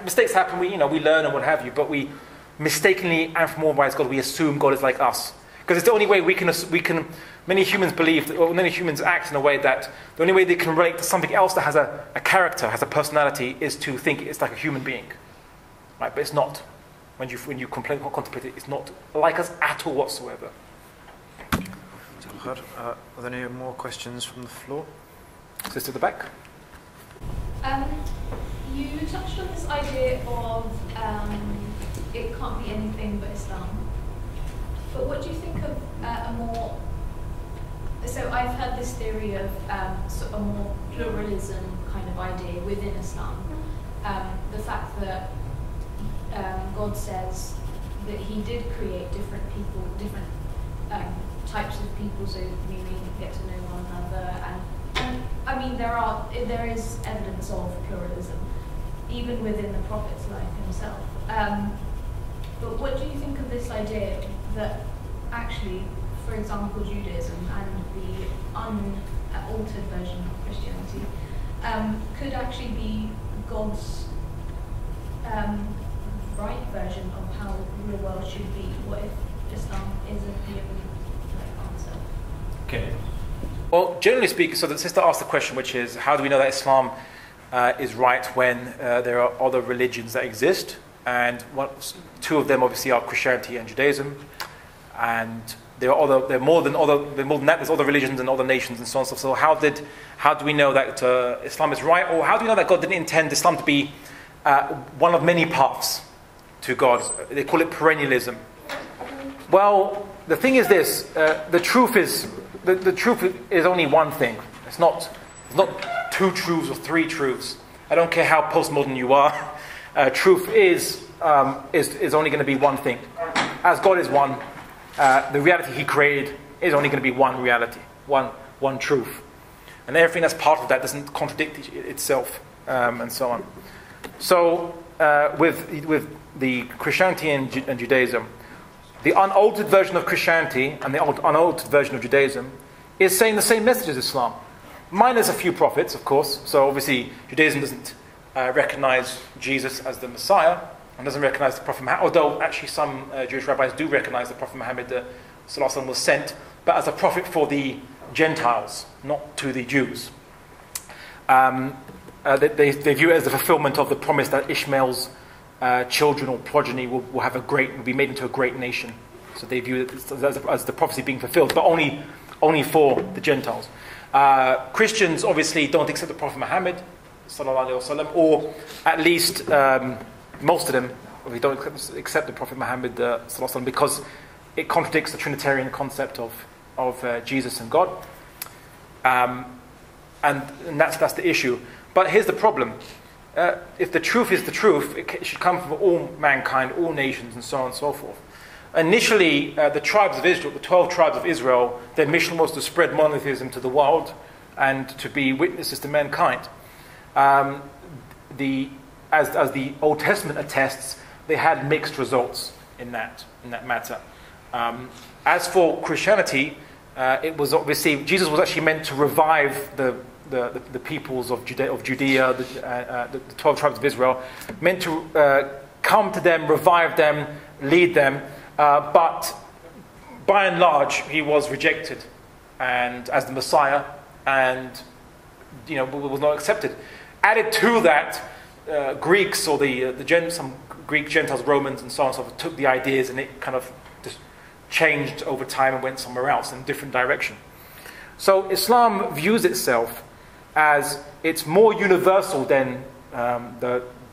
mistakes happen, we learn and what have you, but we mistakenly anthropomorphize God. We assume God is like us. Because it's the only way we can. Many humans believe, or many humans act in a way that the only way they can relate to something else that has a character, has a personality, is to think it's like a human being, right? But it's not. When you contemplate it, it's not like us at all whatsoever. Are there any more questions from the floor? Sister at the back. You touched on this idea of it can't be anything but Islam. But what do you think of a more... So I've heard this theory of sort of a more pluralism kind of idea within Islam. The fact that God says that He did create different people, different types of people, so we get to know one another. And I mean, there is evidence of pluralism, even within the Prophet's life himself. But what do you think of this idea that actually, for example, Judaism and the unaltered version of Christianity could actually be God's right version of how the real world should be? What if Islam isn't the only answer? Okay. Well, generally speaking, so the sister asked the question, which is, how do we know that Islam is right when there are other religions that exist? And two of them obviously are Christianity and Judaism, and there are more than that. There's other religions and other nations and so on and so forth. So how do we know that Islam is right, or how do we know that God didn't intend Islam to be one of many paths to God? They call it perennialism. Well, the thing is this: the truth is only one thing. It's not two truths or three truths. I don't care how postmodern you are. Truth is only going to be one thing. As God is one, the reality He created is only going to be one reality, one truth, and everything that's part of that doesn't contradict itself, and so on. So, with the Christianity and Judaism, the unaltered version of Christianity and the unaltered version of Judaism is saying the same message as Islam, minus a few prophets, of course. So obviously, Judaism doesn't recognize Jesus as the Messiah and doesn't recognize the Prophet Muhammad, although actually some Jewish rabbis do recognize the Prophet Muhammad was sent, but as a prophet for the Gentiles, not to the Jews. They view it as the fulfillment of the promise that Ishmael's children or progeny will be made into a great nation. So they view it as the prophecy being fulfilled, but only for the Gentiles. Christians obviously don't accept the Prophet Muhammad sallallahu alaihi wasallam, or at least most of them we don't accept the Prophet Muhammad sallallahu alaihi wasallam, because it contradicts the Trinitarian concept of Jesus and God, and that's the issue. But here's the problem: if the truth is the truth, it should come from all mankind, all nations, and so on and so forth. Initially, the tribes of Israel, the 12 tribes of Israel, their mission was to spread monotheism to the world and to be witnesses to mankind. As the Old Testament attests, they had mixed results in that matter. As for Christianity, it was obviously Jesus was actually meant to revive the peoples of Judea, the 12 tribes of Israel, meant to come to them, revive them, lead them. But by and large, he was rejected, and as the Messiah, and was not accepted. Added to that, Greeks or some Greek Gentiles, Romans, and so on and so forth took the ideas, and it kind of just changed over time and went somewhere else in a different direction. So Islam views itself as it's more universal than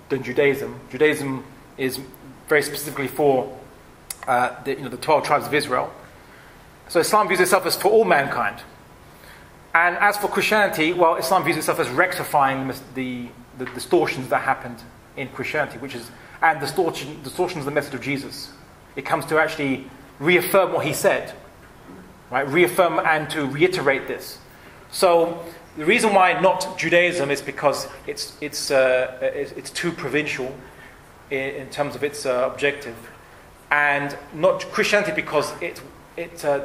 Judaism. Judaism is very specifically for the 12 tribes of Israel. So Islam views itself as for all mankind. And as for Christianity, well, Islam views itself as rectifying the distortions that happened in Christianity, and distortions of the message of Jesus. It comes to actually reaffirm what he said, right? Reaffirm and to reiterate this. So the reason why not Judaism is because it's too provincial in terms of its objective, and not Christianity because it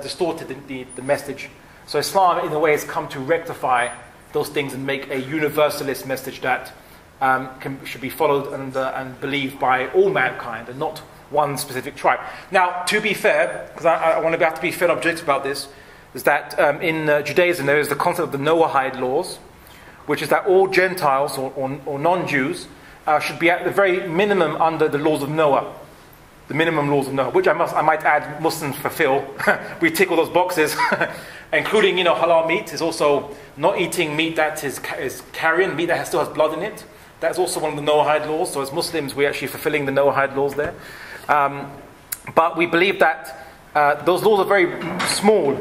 distorted the message. So Islam, in a way, has come to rectify those things and make a universalist message that should be followed and believed by all mankind and not one specific tribe. Now, to be fair, because I want to have to be fair and objective about this, is that in Judaism there is the concept of the Noahide Laws, which is that all Gentiles or non-Jews should be at the very minimum under the laws of Noah. The minimum laws of Noah, which I might add Muslims fulfill. We tick all those boxes, including halal meat is also not eating meat that is carrion, meat that still has blood in it. That's also one of the Noahide laws. So as Muslims, we're actually fulfilling the Noahide laws there. But we believe that those laws are very small.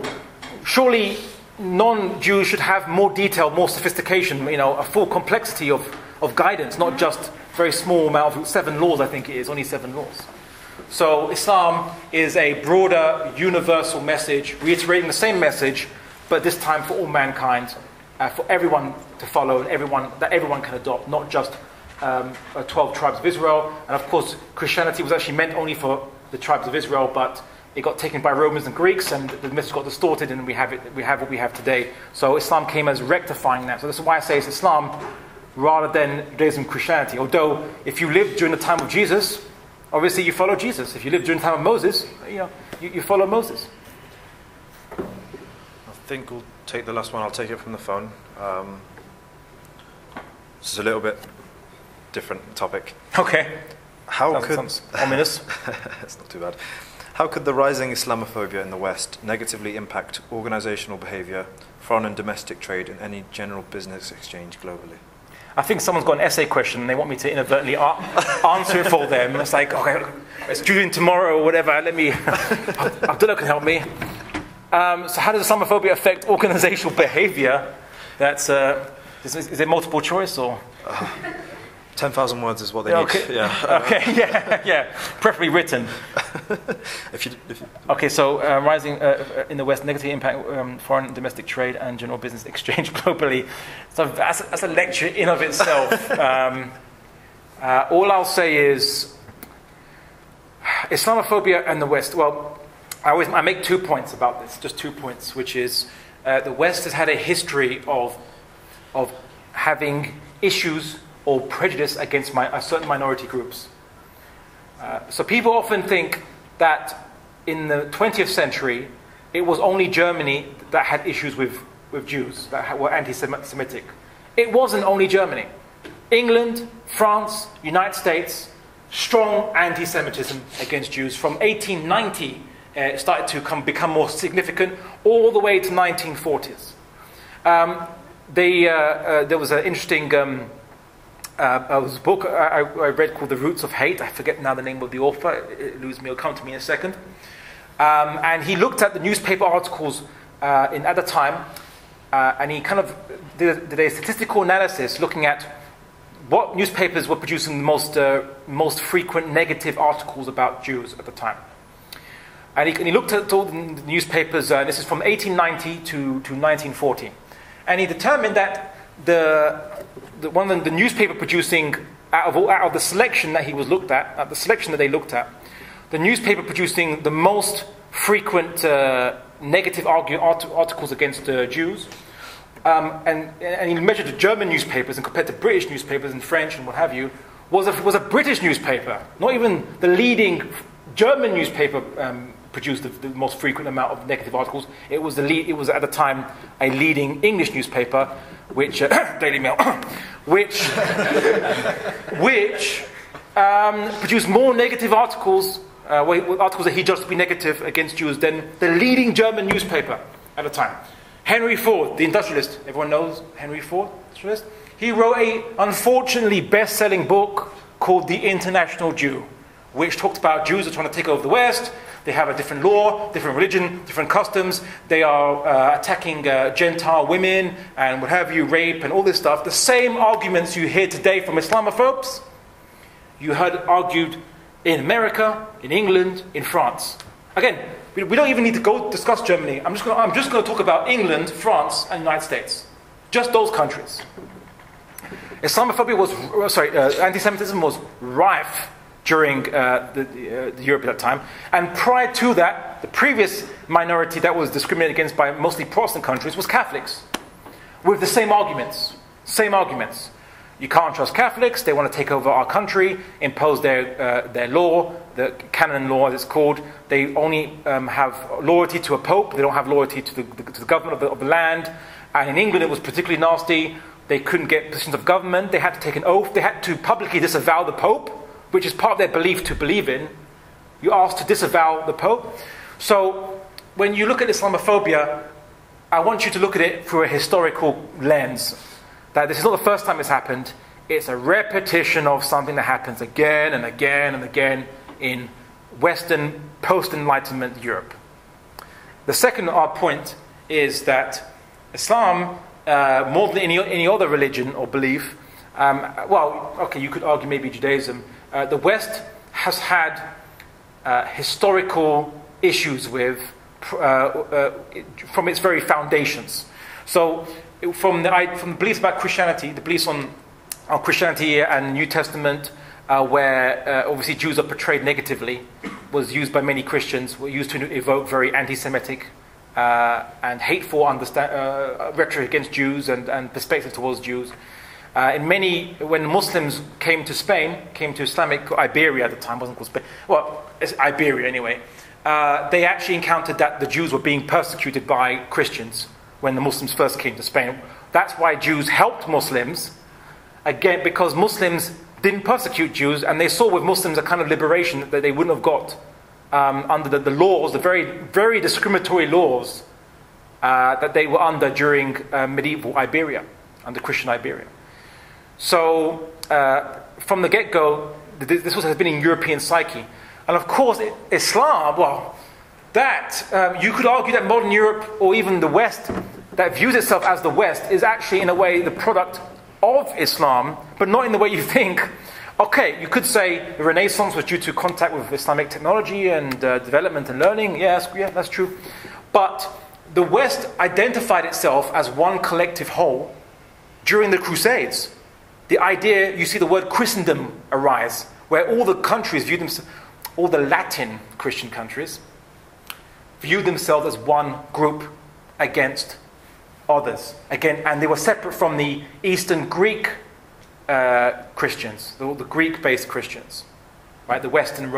Surely non-Jews should have more detail, more sophistication, a full complexity of guidance, not just very small amount of 7 laws, I think it is, only 7 laws. So Islam is a broader, universal message, reiterating the same message, but this time for all mankind, for everyone to follow, and everyone can adopt, not just 12 tribes of Israel. And of course, Christianity was actually meant only for the tribes of Israel, but it got taken by Romans and Greeks, and the message got distorted, and we have what we have today. So Islam came as rectifying that. So that's why I say it's Islam rather than Judaism and Christianity. Although, if you lived during the time of Jesus, obviously you follow Jesus. If you live during the time of Moses, you follow Moses. I think we'll take the last one. I'll take it from the phone. This is a little bit different topic. Okay. Sounds ominous. It's not too bad. How could the rising Islamophobia in the West negatively impact organizational behavior, foreign and domestic trade, and any general business exchange globally? I think someone's got an essay question and they want me to inadvertently answer it for them. It's like, okay, it's due in tomorrow or whatever. Abdullah can help me. So how does Islamophobia affect organizational behavior? That's is it multiple choice or? 10,000 words is what they need. Yeah. Okay. Yeah. Preferably written. Okay. So rising in the West, negative impact foreign and domestic trade and general business exchange globally. So that's a lecture in of itself. All I'll say is Islamophobia and the West. Well, I make 2 points about this. Just 2 points, which is the West has had a history of having issues or prejudice against certain minority groups. So people often think that in the 20th century, it was only Germany that had issues with Jews, that were anti-Semitic. It wasn't only Germany. England, France, United States, strong anti-Semitism against Jews. From 1890, it started to become more significant, all the way to 1940s. There was an interesting book I read called The Roots of Hate. I forget now the name of the author. It'll come to me in a second. And he looked at the newspaper articles at the time, and he kind of did a statistical analysis looking at what newspapers were producing the most frequent negative articles about Jews at the time. And he looked at all the newspapers, this is from 1890 to 1940. And he determined that one of the newspaper producing, out of the selection that he was looked at, the selection that they looked at, the newspaper producing the most frequent negative articles against Jews, and he measured the German newspapers and compared to British newspapers and French and what have you, was a British newspaper. Not even the leading German newspaper produced the most frequent amount of negative articles. It was at the time a leading English newspaper, which Daily Mail, which produced more negative articles, articles that he judged to be negative against Jews than the leading German newspaper at the time. Henry Ford, the industrialist, everyone knows Henry Ford, industrialist. He wrote a unfortunately best-selling book called The International Jew, which talked about Jews are trying to take over the West. They have a different law, different religion, different customs. They are attacking Gentile women and what have you, rape and all this stuff. The same arguments you hear today from Islamophobes, you heard argued in America, in England, in France. Again, we don't even need to go discuss Germany. I'm just going to talk about England, France, and United States. Just those countries. Anti-Semitism was rife during Europe at that time. And prior to that, the previous minority that was discriminated against by mostly Protestant countries was Catholics, with the same arguments. Same arguments. You can't trust Catholics. They want to take over our country, impose their law, the canon law as it's called. They only have loyalty to a pope. They don't have loyalty to the government of the land. And in England, it was particularly nasty. They couldn't get positions of government. They had to take an oath. They had to publicly disavow the pope, which is part of their belief to believe in. You're asked to disavow the pope. So when you look at Islamophobia, I want you to look at it through a historical lens. That this is not the first time it's happened. It's a repetition of something that happens again and again and again in Western post-Enlightenment Europe. The second point is that Islam, more than any other religion or belief, you could argue maybe Judaism, the West has had historical issues with from its very foundations. So from the beliefs about Christianity, the beliefs on Christianity and New Testament, where obviously Jews are portrayed negatively, was used by many Christians, were used to evoke very anti-Semitic and hateful rhetoric against Jews and perspective towards Jews. When Muslims came to Spain, came to Islamic Iberia at the time, wasn't called Spain. Well, it's Iberia anyway. They actually encountered that the Jews were being persecuted by Christians when the Muslims first came to Spain. That's why Jews helped Muslims, again, because Muslims didn't persecute Jews, and they saw with Muslims a kind of liberation that they wouldn't have got under the laws, the very, very discriminatory laws that they were under during medieval Iberia, under Christian Iberia. So, from the get-go, this has been in European psyche. And of course, Islam, well, you could argue that modern Europe, or even the West, that views itself as the West, is actually, in a way, the product of Islam, but not in the way you think. Okay, you could say the Renaissance was due to contact with Islamic technology and development and learning. Yeah, that's true. But the West identified itself as one collective whole during the Crusades. The idea, you see the word Christendom arise, where all the countries viewed themselves, all the Latin Christian countries, viewed themselves as one group against others. Again, and they were separate from the Eastern Greek Christians, the Greek-based Christians, right? The Western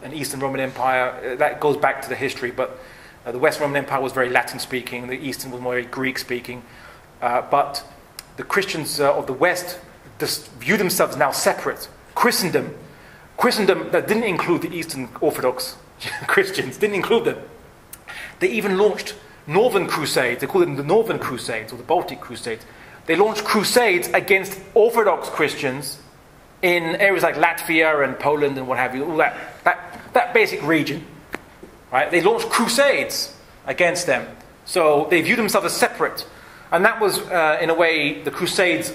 and Eastern Roman Empire, that goes back to the history, but the Western Roman Empire was very Latin-speaking, the Eastern was more Greek-speaking, but the Christians of the West view themselves now separate. Christendom that didn't include the Eastern Orthodox Christians, didn't include them. They even launched Northern Crusades. They call them the Northern Crusades or the Baltic Crusades. They launched crusades against Orthodox Christians in areas like Latvia and Poland and what have you, all that basic region. Right? They launched crusades against them. So they viewed themselves as separate. And that was, in a way, the Crusades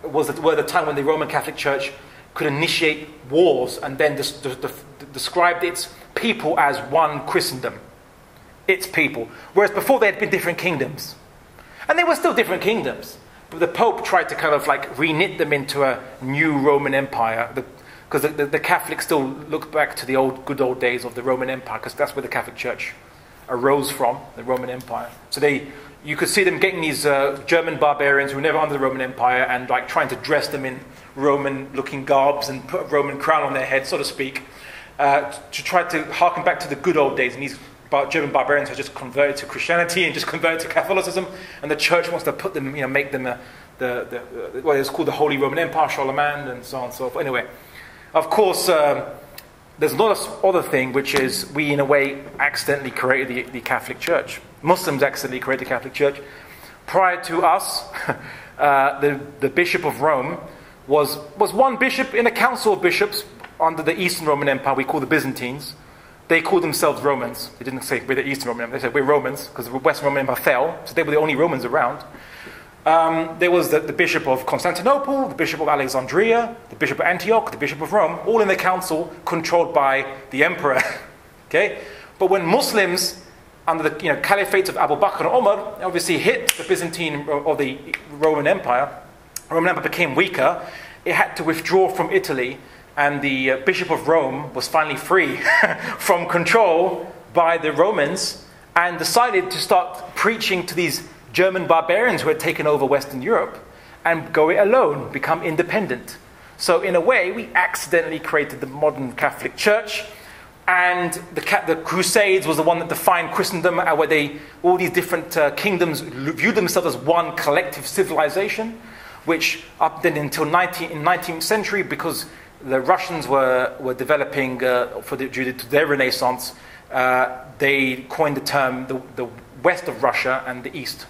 were the time when the Roman Catholic Church could initiate wars and then described its people as one Christendom. Its people. Whereas before they had been different kingdoms. And they were still different kingdoms. But the Pope tried to kind of like re-knit them into a new Roman Empire. Because the Catholics still look back to the good old days of the Roman Empire, because that's where the Catholic Church arose from, the Roman Empire. So you could see them getting these German barbarians who were never under the Roman Empire and like trying to dress them in Roman-looking garbs and put a Roman crown on their head, so to speak, to try to harken back to the good old days. And these German barbarians have just converted to Christianity and just converted to Catholicism, and the church wants to put them, make them what is called the Holy Roman Empire, Charlemagne, and so on and so forth. Anyway, of course, there's another other thing, which is we, in a way, accidentally created the Catholic Church. Muslims accidentally created the Catholic Church. Prior to us, the Bishop of Rome was one bishop in a council of bishops under the Eastern Roman Empire we call the Byzantines. They called themselves Romans. They didn't say we're the Eastern Roman Empire. They said we're Romans because the Western Roman Empire fell, so they were the only Romans around. There was the Bishop of Constantinople, the Bishop of Alexandria, the Bishop of Antioch, the Bishop of Rome, all in the council controlled by the Emperor. Okay, but when Muslims under the caliphates of Abu Bakr and Umar obviously hit the Byzantine or the Roman Empire became weaker. It had to withdraw from Italy. And the Bishop of Rome was finally free from control by the Romans and decided to start preaching to these German barbarians who had taken over Western Europe and go it alone, become independent. So in a way, we accidentally created the modern Catholic Church, and the Crusades was the one that defined Christendom, where all these different kingdoms viewed themselves as one collective civilization, which up then until in 19th century, because the Russians were developing due to their Renaissance. They coined the term the west of Russia and the east,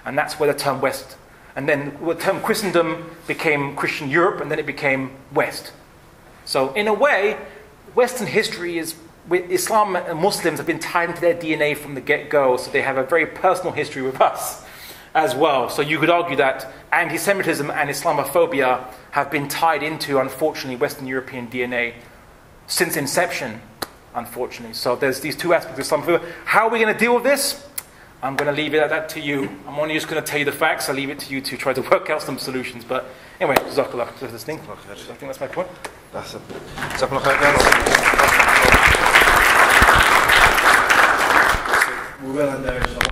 and that's where the term West. And then the term Christendom became Christian Europe, and then it became West. So in a way, Western history is with Islam and Muslims have been tied into their DNA from the get-go. So they have a very personal history with us as well. So you could argue that anti-Semitism and Islamophobia have been tied into, unfortunately, Western European DNA since inception, unfortunately. So there's these two aspects of Islamophobia. How are we going to deal with this? I'm going to leave it at that to you. I'm only just going to tell you the facts. I'll leave it to you to try to work out some solutions. But anyway, Jazakallah for this thing. I think that's my point. That's it. We will end there, inshallah.